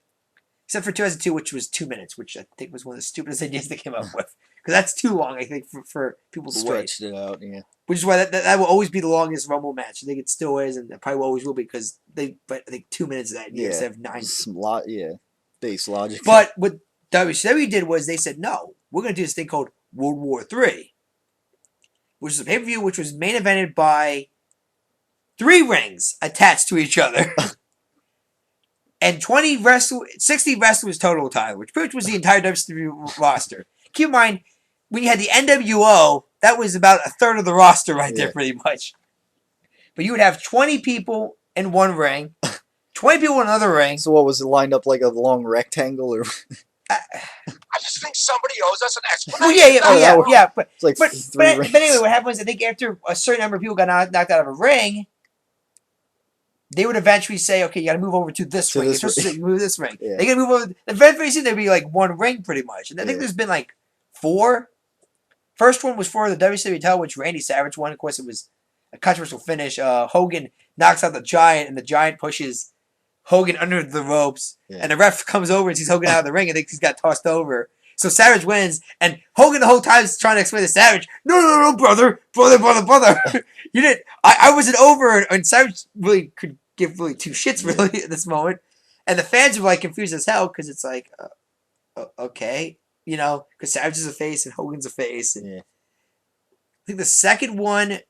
Except for 2002, which was 2 minutes, which I think was one of the stupidest ideas they came up with. Because that's too long, I think, for people to wait. Stretched it out, yeah. Which is why that will always be the longest Rumble match. I think it still is, and it probably always will be because but I think 2 minutes of that instead of 90. Base logic. But what WCW did was they said, no, we're going to do this thing called World War III, which is a pay-per-view which was main evented by 3 rings attached to each other. And 60 wrestlers total, Tyler, which pretty much was the entire WCW roster. Keep in mind, when you had the NWO, that was about a third of the roster right there, pretty much. But you would have 20 people in 1 ring, 20 people in another ring. So what was it lined up like a long rectangle or? I just think somebody owes us an Well, explanation. yeah. It's like But 3 rings. anyway, what happened was I think after a certain number of people got knocked out of a ring, they would eventually say, okay, you got to move over to this ring. This Especially you move this ring. Yeah. They got to move over. Very soon there'd be like 1 ring pretty much. And I think there's been like 4. First one was for the WCW title, which Randy Savage won. Of course, it was a controversial finish. Hogan knocks out the Giant, and the Giant pushes Hogan under the ropes, Yeah. and the ref comes over and sees Hogan out of the ring and thinks he's got tossed over. So Savage wins, and Hogan the whole time is trying to explain to Savage, no, brother. You didn't. I wasn't over, and Savage really could give really two shits really at this moment, and the fans were like confused as hell because it's like, okay, because Savage is a face and Hogan's a face. And I think the second one. Let's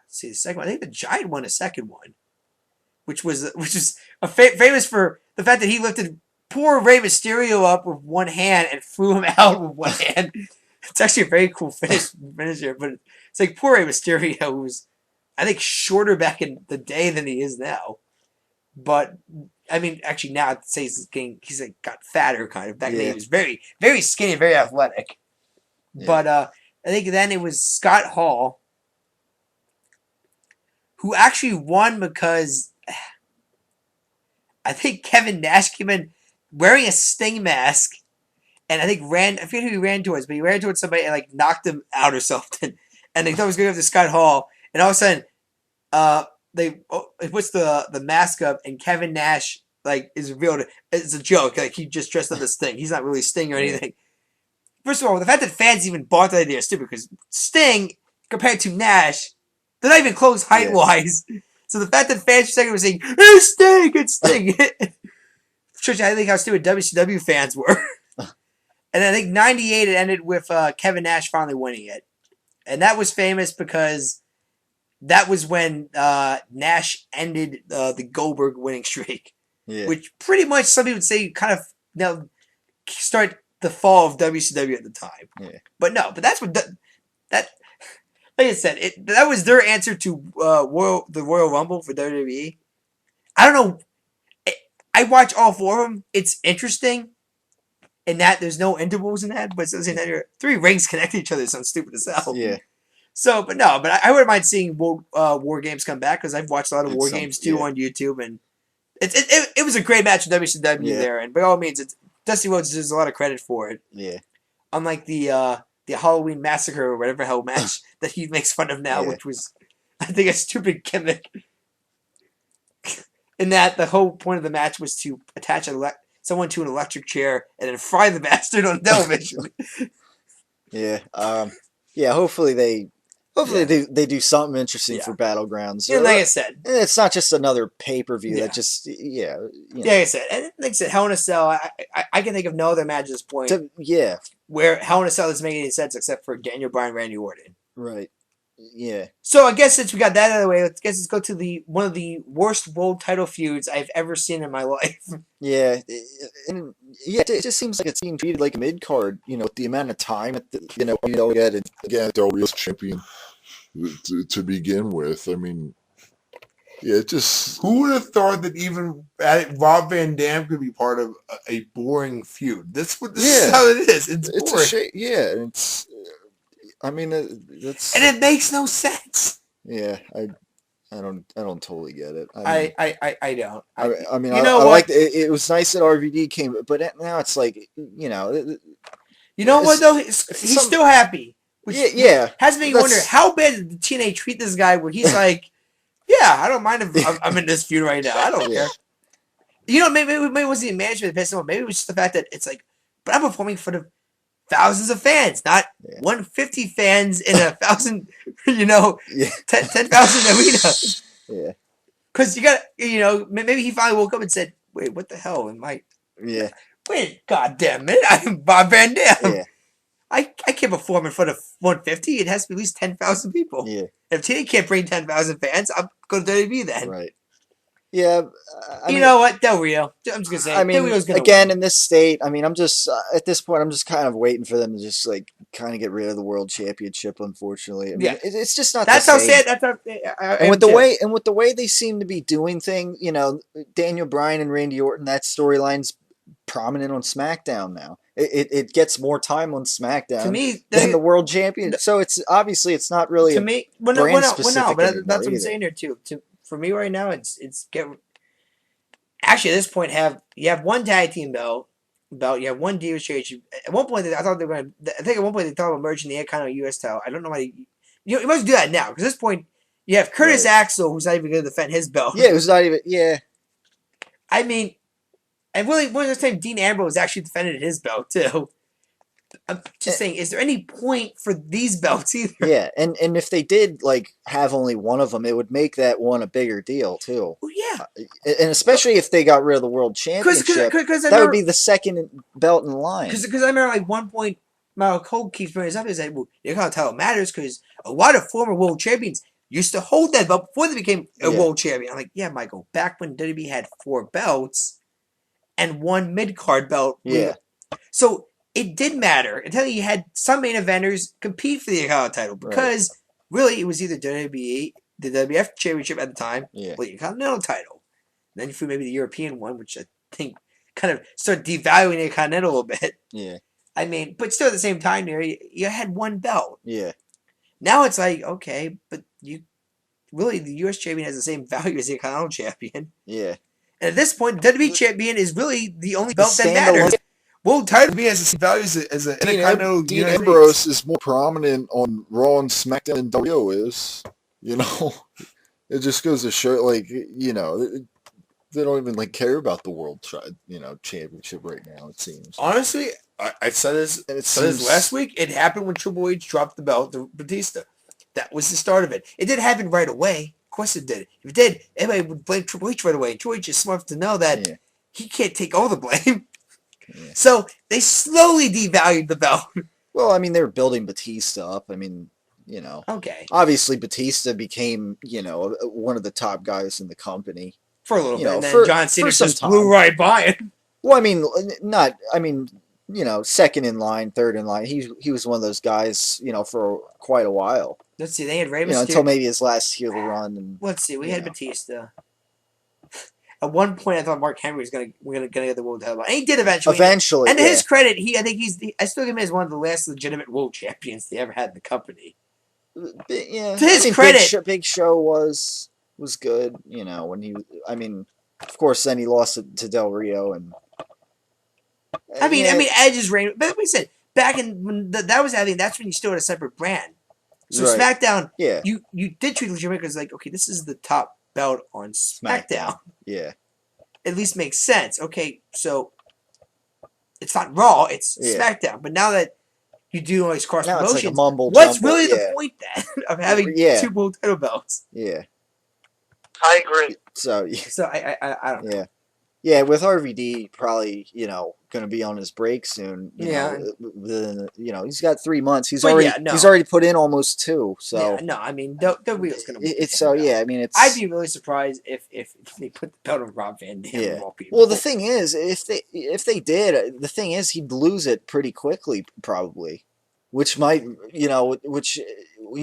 see the second one. I think the Giant won the second one, which is famous for the fact that he lifted poor Rey Mysterio up with one hand and threw him out with one hand. It's actually a very cool finisher, but it's like poor Rey Mysterio, who was, I think, shorter back in the day than he is now. But I mean, actually, now I'd say he's like got fatter kind of. Back then he was very, very skinny, very athletic. Yeah. But I think then it was Scott Hall who actually won because I think Kevin Nash came in wearing a Sting mask, and I think I forget who he ran towards, but he ran towards somebody and like knocked him out or something. And they thought he was going to go to Scott Hall, and all of a sudden, he puts the mask up, and Kevin Nash like is revealed. It's a joke, like he just dressed up as Sting. He's not really Sting or anything. First of all, the fact that fans even bought that idea is stupid because Sting compared to Nash, they're not even close height wise. So the fact that fans for a second were saying, "It's Sting, it's Sting," shows you I think how stupid WCW fans were. And I think '98 it ended with Kevin Nash finally winning it, and that was famous because that was when Nash ended the Goldberg winning streak, which pretty much some people would say kind of start the fall of WCW at the time. Yeah. But that's what that. Like I said, that was their answer to the Royal Rumble for WWE. I don't know. I watch all four of them. It's interesting in that there's no intervals in that, but it's that three rings connect to each other. Sounds stupid as hell. Yeah. So, but I wouldn't mind seeing War Games come back because I've watched a lot of War Games too on YouTube, and it was a great match with WCW there. And by all means, Dusty Rhodes deserves a lot of credit for it. Yeah. Unlike the Halloween Massacre or whatever hell match that he makes fun of now, which was, I think, a stupid gimmick. In that the whole point of the match was to attach someone to an electric chair and then fry the bastard on television. Hopefully they do something interesting for Battlegrounds. Yeah, like I said, it's not just another pay-per-view that just like I said, and like I said, Hell in a Cell. I can think of no other match at this point. Where Hell in a Cell doesn't make any sense except for Daniel Bryan, Randy Orton. Right. Yeah. So I guess since we got that out of the way, let's go to one of the worst world title feuds I've ever seen in my life. Yeah, it just seems like it's being treated like a mid card. With the amount of time get again, WWE's champion to begin with. I mean, it just who would have thought that even Rob Van Dam could be part of a boring feud? This is how it is. It's boring. A shame. Yeah, it's. I mean, that's and it makes no sense. Yeah, I don't totally get it. I don't. I mean, I like it was nice that RVD came, but now it's like you know what though? He's still happy. Which has me wonder how bad did the TNA treat this guy? Where he's like, yeah, I don't mind if I'm in this feud right now. I don't care. Maybe it wasn't the management that pissed him off. Maybe it was just the fact that it's like, but I'm performing for the thousands of fans, not 150 fans in 1,000, 10,000 arena. Yeah. Because you got, maybe he finally woke up and said, wait, what the hell am I? Yeah. Wait, goddamn it, I'm Bob Van Dam. Yeah. I can't perform in front of 150. It has to be at least 10,000 people. Yeah. If TNA can't bring 10,000 fans, I'll go to WWE then. Right. Yeah, I mean, know what? Del Rio. I'm just gonna say. I mean, again, win. In this state, I mean, I'm just at this point, I'm just kind of waiting for them to just like kind of get rid of the World Championship. Unfortunately, I mean, it's just not. That's the how same. sad. That's how. And with the way they seem to be doing things, Daniel Bryan and Randy Orton, that storyline's prominent on SmackDown now. It gets more time on SmackDown to me than the World Champion. So it's obviously it's not really to me. But that's what I'm saying here too. For me right now, actually at this point you have one tag team belt, you have one Divas Championship. At one point I thought they were going to. I think at one point they thought about merging the Intercontinental U.S. title. I don't know why. You must do that now because at this point you have Curtis Axel who's not even going to defend his belt. Yeah, who's not even. Yeah. I mean, and really, one of the time Dean Ambrose actually defended his belt too. I'm just saying, is there any point for these belts either? Yeah, and if they did like have only one of them, it would make that one a bigger deal too. Well, yeah, And especially if they got rid of the world championship, because I that would remember be the second belt in line. because I remember like one point, Michael Cole keeps bringing this up. He said, "Well, the Intercontinental title matters because a lot of former world champions used to hold that belt before they became a Yeah. world champion." I'm like, "Yeah, Michael, back when WWE had 4 belts and 1 mid card belt, Yeah. so." It did matter until you had some main eventers compete for the Intercontinental title because really it was either WWE, the WWF Championship at the time, Yeah. or the Intercontinental title. Then you flew maybe the European one, which I think kind of started devaluing the Intercontinental a little bit. Yeah. I mean, but still at the same time, there you had 1 belt. Yeah. Now it's like, okay, but you really the U.S. champion has the same value as the Intercontinental champion. Yeah. And at this point, the WWE champion is really the only belt that matters. standalone- World title has the same value as a Intercontinental Dean United Ambrose States. is more prominent on Raw and SmackDown than WWE is. You know, it just goes to show, like, you know, they don't even like care about the world, championship right now. It seems. Honestly, I said this. And it said this seems- last week. It happened when Triple H dropped the belt to Batista. That was the start of it. It didn't happen right away. Of course it did. If it did, everybody would blame Triple H right away. Triple H is smart to know that Yeah. he can't take all the blame. Yeah. So they slowly devalued the belt. Well, I mean, they were building Batista up. I mean, you know, Okay, obviously Batista became, one of the top guys in the company. for a little You bit, know, and then for- John Cena for some just time. blew right by it. Well, I mean, second in line, third in line. He was one of those guys, for quite a while. Let's see. They had Rey Until Mysterio. maybe his last heel run. And Let's see. We you had know. Batista. At one point, I thought Mark Henry was gonna get the world title, and he did eventually. eventually, And to yeah. his credit, I still give him as one of the last legitimate world champions they ever had in the company. Yeah. To his I mean, credit- Big Show was good. When he, I mean, of course, then he lost it to Del Rio, and I mean, yeah, Edge's reign. But like we said, back in when that was happening, that's when you still had a separate brand. So Right. SmackDown, yeah, you did treat legitimate because like, okay, this is the top belt on SmackDown. yeah, At least makes sense. Okay, so it's not Raw, it's Yeah. SmackDown. But now that you do all these cross now it's like a promotions, mumble what's jumble, really yeah, the point then of having Yeah. 2 world title belts? yeah. I agree. So So I don't know. yeah, yeah. With RVD, probably going to be on his break soon. Yeah. He's got 3 months. He's Well, already yeah, no. he's already put in almost 2. So Yeah, no, I mean the wheel's gonna. it's so yeah. I mean, it's I'd be really surprised if they put the belt on Rob Van Dam. Yeah. Of all people. Well, the thing is, if they did, the thing is, he'd lose it pretty quickly, probably, which might, which.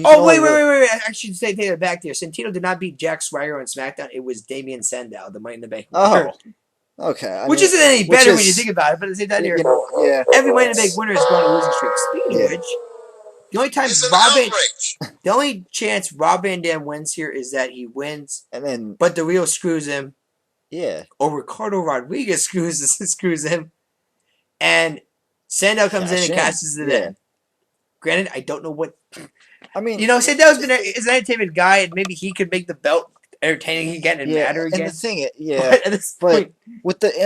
Oh wait! I should say take it back there. Santino did not beat Jack Swagger on SmackDown. It was Damian Sandow, the Money in the Bank winner. Oh, okay. Which isn't any which better when you is- think about it. But at the same time, here, yeah, every Money in the Bank winner is going to losing streak. Speaking Yeah. of which, the only time It's an outrage. the only chance Rob Van Dam wins here is that he wins, and then but the Rio screws him, yeah, or Ricardo Rodriguez screws him, and Sandow comes in Cash and in. cashes it Yeah. in. Granted, I don't know what. I mean, Sandow's is an entertainment guy, and maybe he could make the belt entertaining again and matter again. And the thing, yeah, But at this but- point,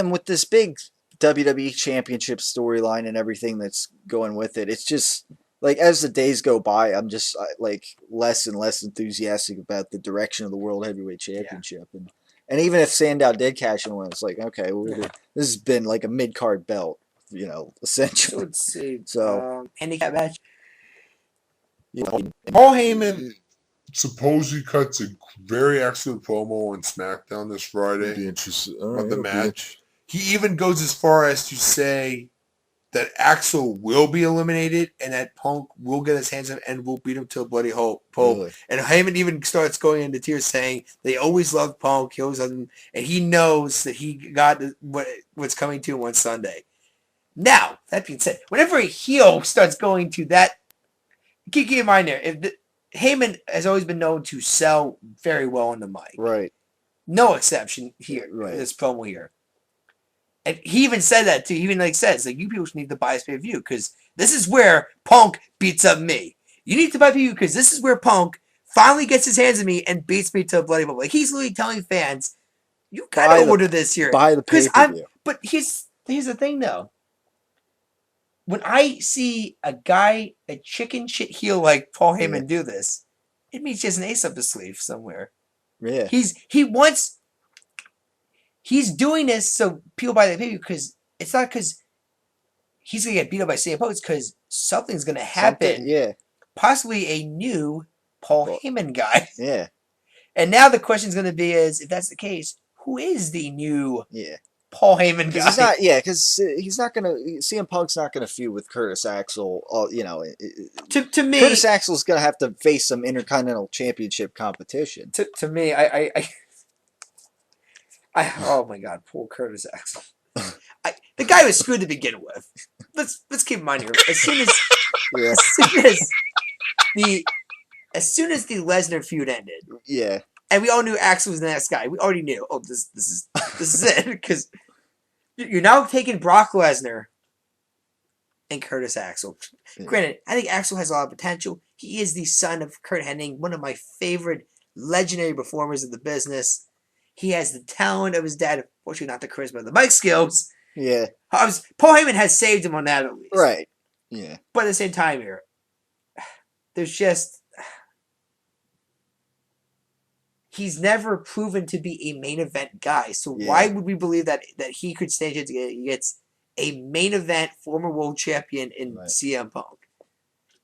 with this big WWE Championship storyline and everything that's going with it, it's just like as the days go by, I'm just like less and less enthusiastic about the direction of the World Heavyweight Championship, and even if Sandow did cash in, it's like okay, this has been like a mid card belt, so essentially. let's see. So- Handicap match. Paul Heyman supposedly cuts a very excellent promo on SmackDown this Friday Be interested of the match. He even goes as far as to say that Axel will be eliminated and that Punk will get his hands up and will beat him to a bloody pulp. Really. And Heyman even starts going into tears saying they always loved Punk, he always loved him, and he knows that he got what's coming to him on Sunday. Now, that being said, whenever a heel starts going to that, keep in mind there, Heyman has always been known to sell very well on the mic. Right. No exception here. Right. This promo here. And he even said that too. He even says you people need to buy this pay-per-view because this is where Punk beats up me. You need to buy pay-per-view because this is where Punk finally gets his hands on me and beats me to a bloody pulp. Like he's literally telling fans, You gotta Buy the order this here. buy the Because pay-per-view. But here's the thing though. When I see a chicken shit heel like Paul Heyman Yeah. do this, it means he has an ace up his sleeve somewhere. Yeah. He's doing this so people buy the pay because it's not because he's gonna get beat up by CM Punk. It's because something's gonna happen. Yeah. Possibly a new Paul Well, Heyman guy. Yeah. And now the question's gonna be is if that's the case, who is the new Yeah. Paul Heyman Because guy? he's not gonna. CM Punk's not gonna feud with Curtis Axel. To me, Curtis Axel's gonna have to face some Intercontinental Championship competition. to me, oh my god, poor Curtis Axel. The guy was screwed to begin with. Let's keep in mind here. As soon as Yeah. as soon as the Lesnar feud ended, Yeah. and we all knew Axel was the next guy. We already knew. Oh, this is it because you're now taking Brock Lesnar and Curtis Axel. Yeah. Granted, I think Axel has a lot of potential. He is the son of Kurt Hennig, one of my favorite legendary performers in the business. He has the talent of his dad. Unfortunately, not the charisma, the mic skills. Yeah. Paul Heyman has saved him on that at least. Right. Yeah. But at the same time here, there's just... He's never proven to be a main event guy. So why would we believe that he could stage it against a main event former world champion in CM Punk?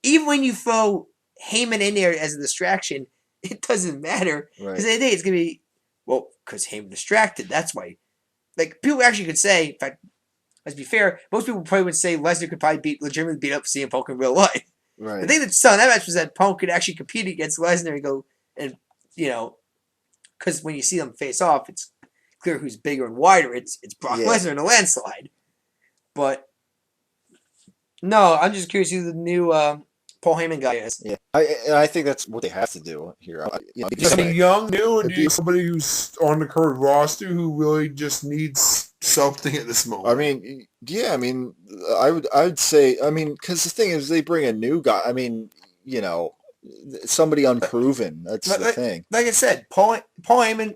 Even when you throw Heyman in there as a distraction, it doesn't matter. Because at the end of the day, it's going to be, well, because Heyman distracted. That's why. Like, people actually could say, in fact, let's be fair, most people probably would say Lesnar could probably legitimately beat up CM Punk in real life. Right. The thing that's selling that match was that Punk could actually compete against Lesnar and go, and, because when you see them face off, it's clear who's bigger and wider. It's Brock Lesnar in a landslide. But, no, I'm just curious who the new Paul Heyman guy is. Yeah. I think that's what they have to do here. Somebody young, new, and somebody who's on the current roster who really just needs something at this moment. I mean, yeah, I would say, because the thing is, they bring a new guy. Somebody unproven. That's the thing. Like I said, Paul Heyman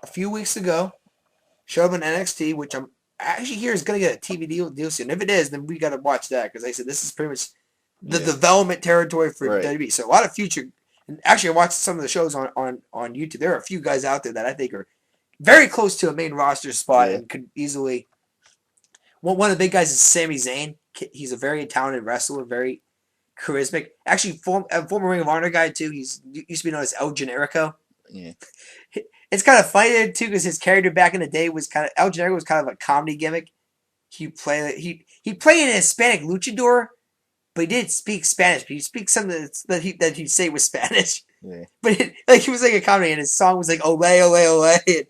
a few weeks ago showed up on NXT, which I'm actually here is going to get a TV deal soon. If it is, then we got to watch that because like I said this is pretty much the development territory for WWE. So a lot of future. And actually, I watched some of the shows on YouTube. There are a few guys out there that I think are very close to a main roster spot and could easily. One of the big guys is Sami Zayn. He's a very talented wrestler, very charismatic. Actually, former Ring of Honor guy too. He used to be known as El Generico. Yeah. It's kind of funny there too because his character back in the day was kind of El Generico was kind of a comedy gimmick. He played an Hispanic luchador, but he didn't speak Spanish. But he speaks something that he'd say was Spanish. Yeah. But he was like a comedy, and his song was like "Ole Ole Ole." And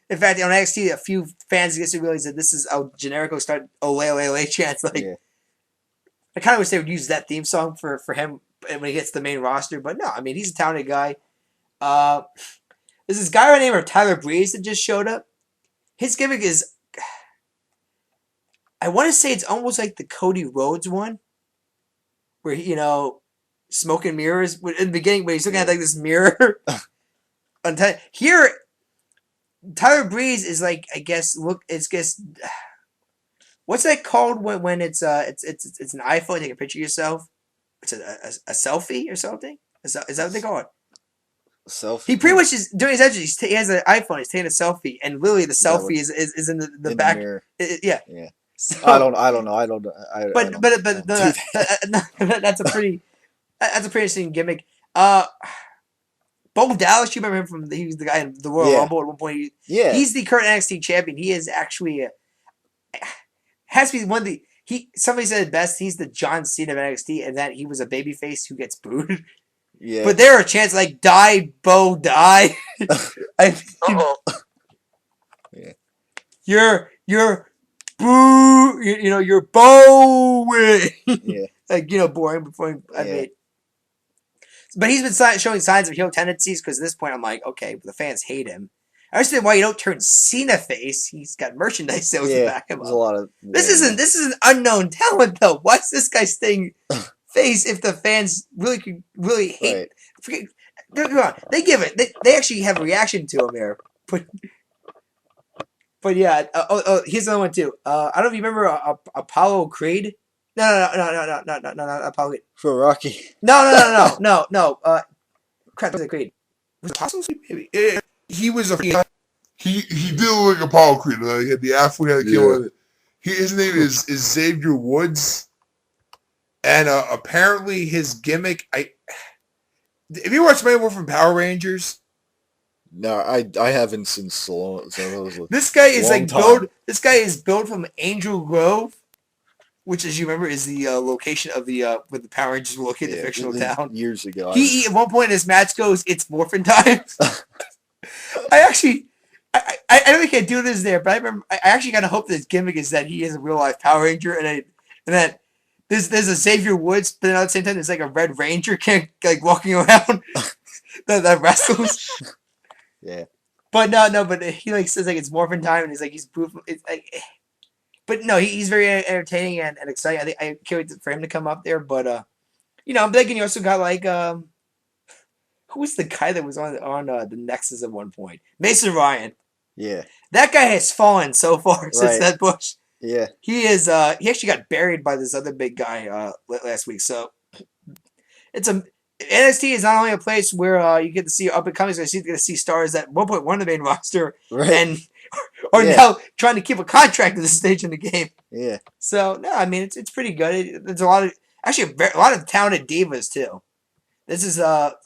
in fact, on NXT, a few fans guess realized that this is El Generico start "Ole Ole Ole" chants. I kind of wish they would use that theme song for him when he gets the main roster. But no, he's a talented guy. There's this guy by the name of Tyler Breeze that just showed up. His gimmick is, I want to say it's almost like the Cody Rhodes one, where smoking mirrors in the beginning, but he's looking at like this mirror. Here, Tyler Breeze is like, I guess, what's that called when it's an iPhone, take a picture of yourself? It's a selfie or something? Is that what they call it? Selfie. He pretty much is doing his edges. He has an iPhone. He's taking a selfie, and literally the selfie is in the back. The mirror. Yeah. So, I don't know. But that's a pretty interesting gimmick. Bo Dallas, you remember him from he was the guy in the Royal Rumble at one point. He's the current NXT champion. He is actually has to be one of the somebody said it best. He's the John Cena of NXT, and that he was a babyface who gets booed. Yeah. But there are chances like die, Bo, die. You're boo. You're bowing. Yeah. Boring before But he's been showing signs of heel tendencies because at this point I'm like, okay, the fans hate him. I understand why you don't turn Cena face. He's got merchandise sales to back him up. A lot of this isn't unknown talent though. What's this guy staying face if the fans really hate? Forget, come on, they give it. They actually have a reaction to him here. But But yeah, here's another one too. I don't know if you remember Apollo Creed. No, not Apollo Creed. For Rocky. No. Crap, was it Creed? Was it Apollo Creed? Maybe. He was a He did look like Apollo Creed. He had the afro, he had the Yeah. killer. His name is Xavier Woods, and apparently his gimmick. Have you watched Man from Power Rangers? No, I haven't since so long. So that was This guy is Long like time. built. This guy is built from Angel Grove, which, as you remember, is the location of the where the Power Rangers were located, the fictional town. Years ago. He at one point in his match goes, "It's morphin' time." I don't think I do this there, but I remember I actually kind of hope that his gimmick is that he is a real life Power Ranger, and that there's a Xavier Woods, but then at the same time there's like a Red Ranger like walking around that wrestles. Yeah. But no, but he like says like it's morphin' time, and he's proof. It's like, but no, he's very entertaining and exciting. I think I can't wait for him to come up there. But I'm thinking you also got like who was the guy that was on the Nexus at one point? Mason Ryan. Yeah. That guy has fallen so far since Right. that push. Yeah. He actually got buried by this other big guy last week. So it's NXT is not only a place where you get to see up and coming, so you get to see stars that at one point won the main roster Right. and are Yeah. now trying to keep a contract at this stage in the game. Yeah. So no, I mean it's pretty good. There's a lot of talented divas too. This is a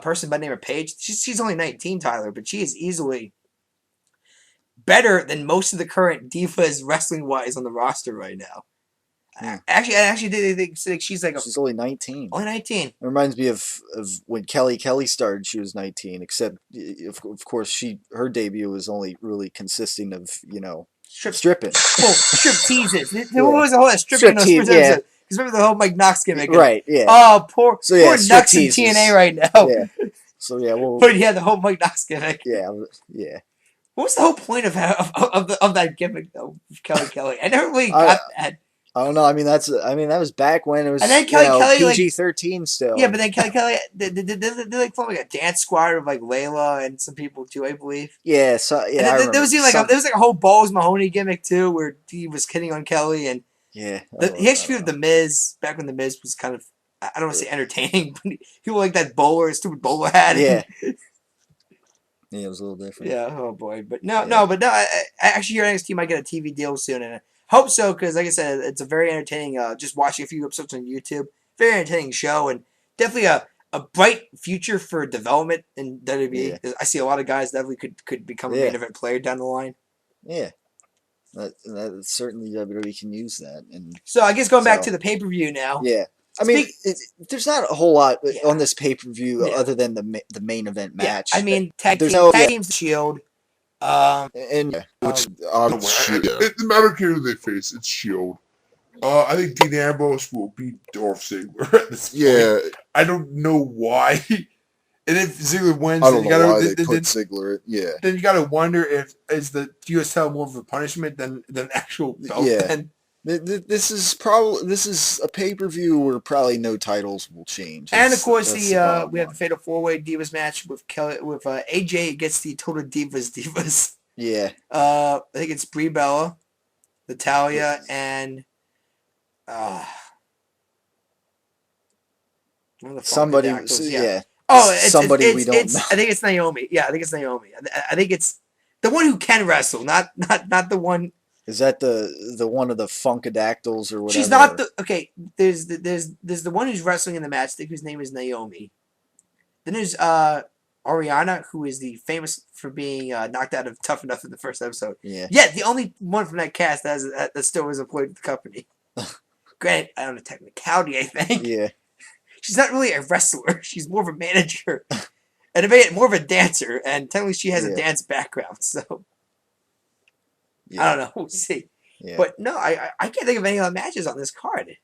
person by the name of Paige. She's only 19, Tyler, but she is easily better than most of the current divas wrestling wise on the roster right now. Yeah. Actually, they say she's like She's only 19. only 19. It reminds me of when Kelly started. She was 19. Except, of course, her debut was only really consisting of stripping. Well, strip teases. What Yeah. was the whole stripping in those Strip first tease, yeah. episodes? Because remember the whole Mike Knox gimmick. Right. Yeah. Oh, poor So, yeah, poor strip Knox in teases. TNA right now. Yeah. So yeah. Well. But yeah, the whole Mike Knox gimmick. Yeah. Yeah. What was the whole point of that gimmick though, Kelly? I never really got that. I don't know. I mean, that was back when it was And then Kelly, like- PG-13 still. Yeah, but then Kelly, they like form like a dance squad with like Layla and some people too, I believe. Yeah. So yeah. And there was even there was like a whole Balls Mahoney gimmick too, where he was hitting on Kelly, and yeah. he actually feuded with the Miz back when the Miz was kind of, I don't want to say entertaining, but he wore like that stupid bowler hat. Yeah. Yeah, it was a little different. Yeah. Oh boy, but no. I actually hear NXT might get a TV deal soon, and I hope so because, like I said, it's a very entertaining. Just watching a few episodes on YouTube, very entertaining show, and definitely a bright future for development in WWE. Yeah. I see a lot of guys definitely could become a main event player down the line. Yeah. That certainly WWE can use that, and So I guess going back to the pay per view now. yeah. I mean, there's not a whole lot on this pay-per-view Yeah. other than the main event match. I mean, tag teams, Shield. And Which it matter who they face. It's Shield. I think Dean Ambrose will beat Dolph Ziggler at this point. Yeah. I don't know why. And if Ziggler wins, I don't know why they then, put Ziggler. Yeah. Then you gotta wonder if is the US title more of a punishment than actual belt. Yeah. Then. This is a pay-per-view where probably no titles will change. And of course, That's we have one. the Fatal 4-Way Divas match with AJ against the Total Divas. Yeah. I think it's Brie Bella, Natalia, and one of the Somebody. Funkadactyls, Yeah. Oh, somebody we don't know. I think it's Naomi. Yeah, I think it's Naomi. I think it's the one who can wrestle, not the one. Is that the one of the Funkadactyls or whatever? She's not the okay. There's the one who's wrestling in the match, whose name is Naomi. Then there's Ariana, who is the famous for being knocked out of Tough Enough in the first episode. Yeah. Yet the only one from that cast that still was employed with the company. Granted, I don't know technicality. I think. Yeah. She's not really a wrestler. She's more of a manager, and more of a dancer. And technically, she has a dance background. So. Yeah. I don't know. We'll see. Yeah. But no, I can't think of any other matches on this card.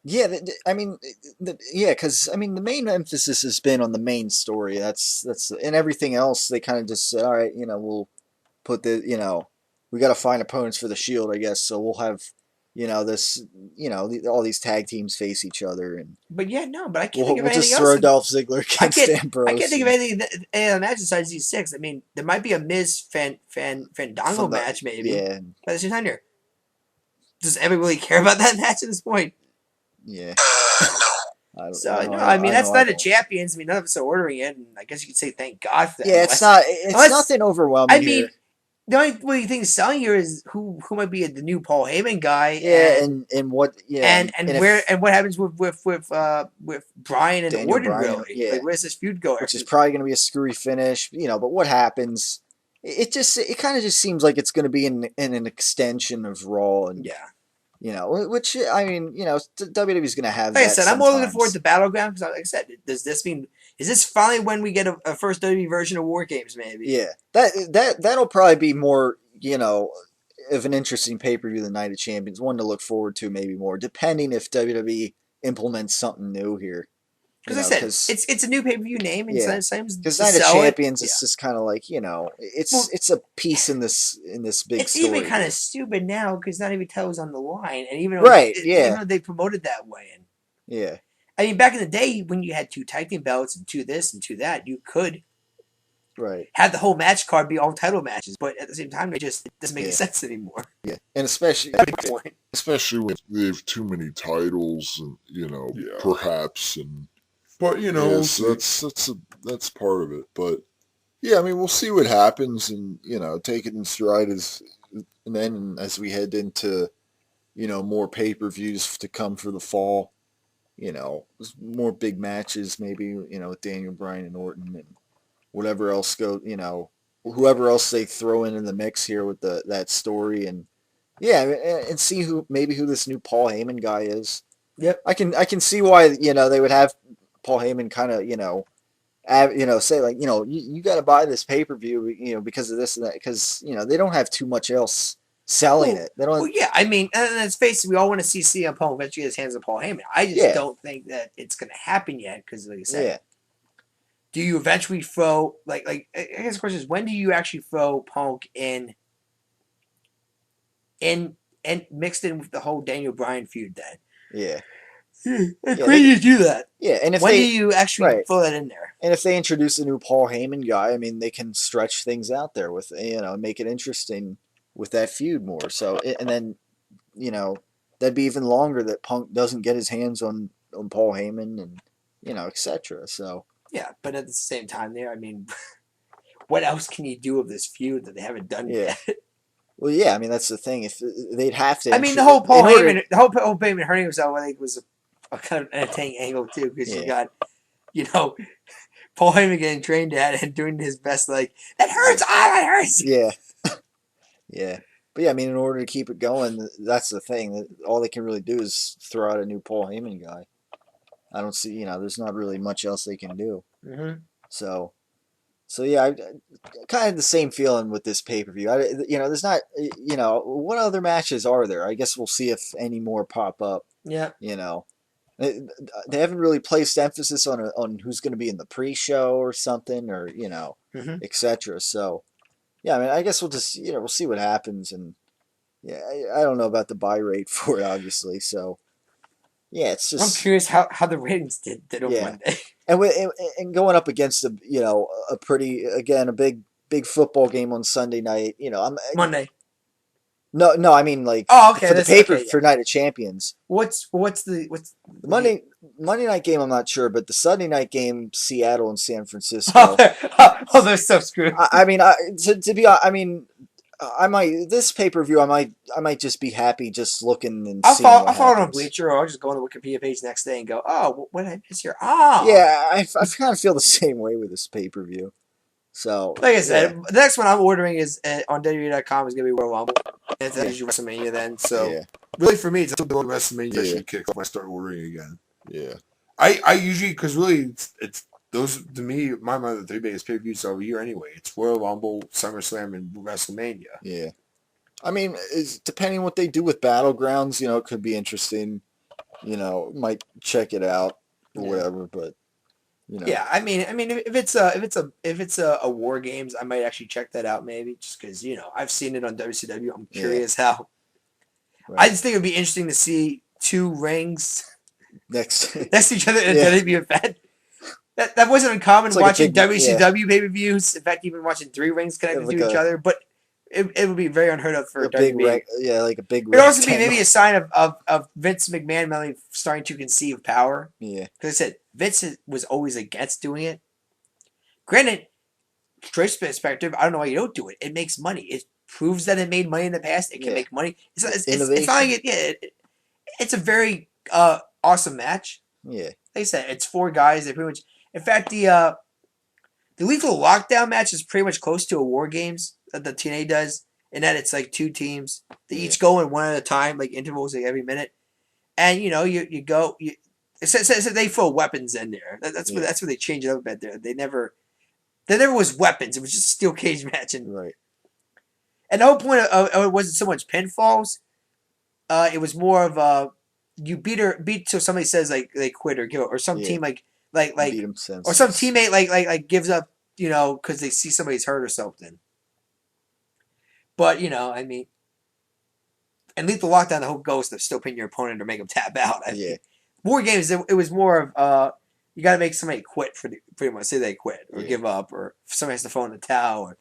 Yeah, I mean, because I mean, the main emphasis has been on the main story. That's and everything else. They kind of just said, all right, we'll put we got to find opponents for the Shield, I guess. So we'll have this, all these tag teams face each other, and But yeah, no, but I can't think of we'll anything just else. throw Dolph Ziggler I against can't. I Ambrose. can't think of anything any other match besides these 6. I mean, there might be a Miz Fandango match, maybe. Yeah, But at the same time, here, does everybody really care about that match at this point? yeah. So no, I mean that's I not the don't. champions. I mean, none of us are ordering it, and I guess you could say thank God for that. Yeah, it's unless- nothing overwhelming I mean, here. the only really thing selling here is who might be the new Paul Heyman guy. Yeah, and what? Yeah, and where and what happens with Brian and Daniel Orton Bryan, really? yeah. Like, where's this feud going? which is probably going to be a screwy finish, but what happens? It kind of just seems like it's going to be in an extension of Raw, and yeah. which I mean, WWE's going to have. Like I that said, I'm more looking sometimes. forward to Battleground because, like I said, does this mean is this finally when we get a first WWE version of War Games? Maybe. Yeah, that'll probably be more, of an interesting pay per view than Night of Champions. One to look forward to, maybe more, depending if WWE implements something new here. Because I said it's a new pay per view name, and sometimes because Night of Champions is just kind of like it's a piece in this big it's story. even kind of stupid now because not even title's on the line, and even though they promoted that way, and yeah, I mean back in the day when you had 2 tag team belts and 2 this and 2 that, you could have the whole match card be all title matches, but at the same time it doesn't make any sense anymore. Yeah, and especially when they have too many titles, and perhaps, and but Yes, that's part of it. But yeah, I mean, we'll see what happens, and take it in stride and then as we head into more pay-per-views to come for the fall. More big matches, maybe with Daniel Bryan and Orton and whatever else whoever else they throw in the mix here with that story, and and see who this new Paul Heyman guy is. Yep, I can see why they would have Paul Heyman kind of say like you got to buy this pay per view because of this and that, because they don't have too much else selling it. They don't. Well, yeah, I mean, and let's face it, we all want to see CM Punk eventually get his hands on Paul Heyman. I just don't think that it's going to happen yet because, like I said, do you eventually throw like I guess the question is, when do you actually throw Punk in and mixed in with the whole Daniel Bryan feud then? Yeah. It's crazy to do that. Yeah, and if when do you actually throw that in there? And if they introduce a new Paul Heyman guy, I mean, they can stretch things out there with make it interesting with that feud more. So and then that'd be even longer that Punk doesn't get his hands on Paul Heyman and etc. So yeah, but at the same time, there, I mean, what else can you do with this feud that they haven't done yet? Well, yeah, I mean that's the thing. If they'd have to, I mean, the whole Paul Heyman hurting himself, I think was a kind of entertaining angle too, because you got, Paul Heyman getting trained at and doing his best, like that hurts, that hurts. Yeah, yeah, but yeah, I mean, in order to keep it going, that's the thing. All they can really do is throw out a new Paul Heyman guy. I don't see, there's not really much else they can do. Mm-hmm. So yeah, I kind of the same feeling with this pay per view. There's not, what other matches are there? I guess we'll see if any more pop up. Yeah. They haven't really placed emphasis on who's going to be in the pre-show or something, or etc. So yeah, I mean, I guess we'll just we'll see what happens, and yeah, I don't know about the buy rate for it, obviously. So yeah, it's just I'm curious how the ratings did on Monday. And going up against a pretty, again, a big football game on Sunday night, Monday. No, I mean like okay, for the paper for Night of Champions. What's the Monday night game? I'm not sure, but the Sunday night game, Seattle and San Francisco. They're so screwed. I mean, to be honest, I mean, I might this pay per view. I might just be happy just looking and seeing. I'll follow it on Bleacher, or I'll just go on the Wikipedia page next day and go, oh, what did I miss here? Oh, yeah, I kind of feel the same way with this pay per view. So, like I said, the next one I'm ordering is on WWE.com is gonna be Royal Rumble. And it's usually WrestleMania then. So really, for me, it's until the WrestleMania should kick off when I start ordering again. Yeah, I usually, because really it's those, to me, my mind, the 3 biggest pay per views of the year anyway. It's Royal Rumble, SummerSlam, and WrestleMania. Yeah, I mean, depending what they do with Battlegrounds, it could be interesting. Might check it out or whatever, but. Yeah, I mean, if it's a War Games, I might actually check that out maybe, just because I've seen it on WCW. I'm curious how. I just think it would be interesting to see two rings Next, next to each other in a Yeah. WWE event. That wasn't uncommon It's like a watching big- WCW pay-per-views. In fact, even watching three rings connected like to each other. But it would be very unheard of for a big WWE. like a big. It would also be rectangle. maybe a sign of Vince McMahon really starting to conceive power. Yeah, Because I said Vince was always against doing it. Granted, Trish perspective, I don't know why you don't do it. It makes money. It proves that it made money in the past. It can Yeah. make money. It's not Innovation. like it's a very awesome match. yeah, Like I said, it's four guys. They pretty much. In fact, the Lethal Lockdown match is pretty much close to a War Games that the TNA does, in that it's like two teams. They each go in one at a time, like intervals, like every minute. And you go. It says they throw weapons in there. That's where they change it up a bit. There never was weapons. It was just a steel cage match. right. And the whole point of it wasn't so much pinfalls. It was more of you beat so somebody says like they quit or give up, or some team Beat him or some teammate like gives up, because they see somebody's hurt or something. But I mean, and Lethal Lockdown, the whole goal is to still pin your opponent or make them tap out. I mean, War Games, it was more of you got to make somebody quit pretty much say they quit or give up, or somebody has to throw in the towel. Or,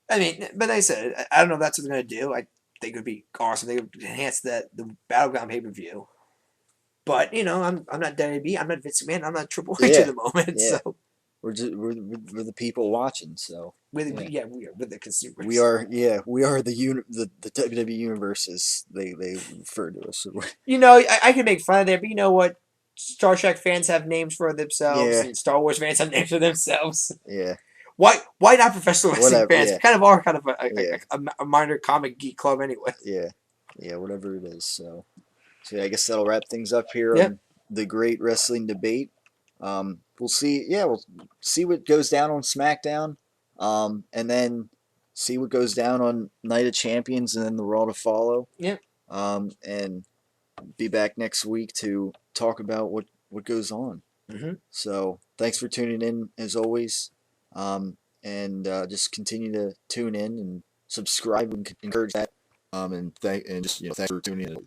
I mean, but like I said, I don't know if that's what they're gonna do. I think it would be awesome. They would enhance the Battleground pay-per-view. But I'm not WWE. I'm not Vince McMahon. I'm not Triple H at the moment. Yeah. So We're the people watching. So we are with the consumers. we are the WWE universe, as they refer to us. I can make fun of that, but you know what? Star Trek fans have names for themselves, and Star Wars fans have names for themselves. Yeah. Why not professional wrestling fans? Yeah. We kind of are kind of a minor comic geek club anyway. Yeah, whatever it is. So I guess that'll wrap things up here on the Great Wrestling Debate. We'll see. Yeah, we'll see what goes down on SmackDown, and then see what goes down on Night of Champions, and then the Raw to follow. Yep. And be back next week to talk about what goes on. Mm-hmm. So thanks for tuning in as always, and just continue to tune in and subscribe and encourage that. And thanks for tuning in.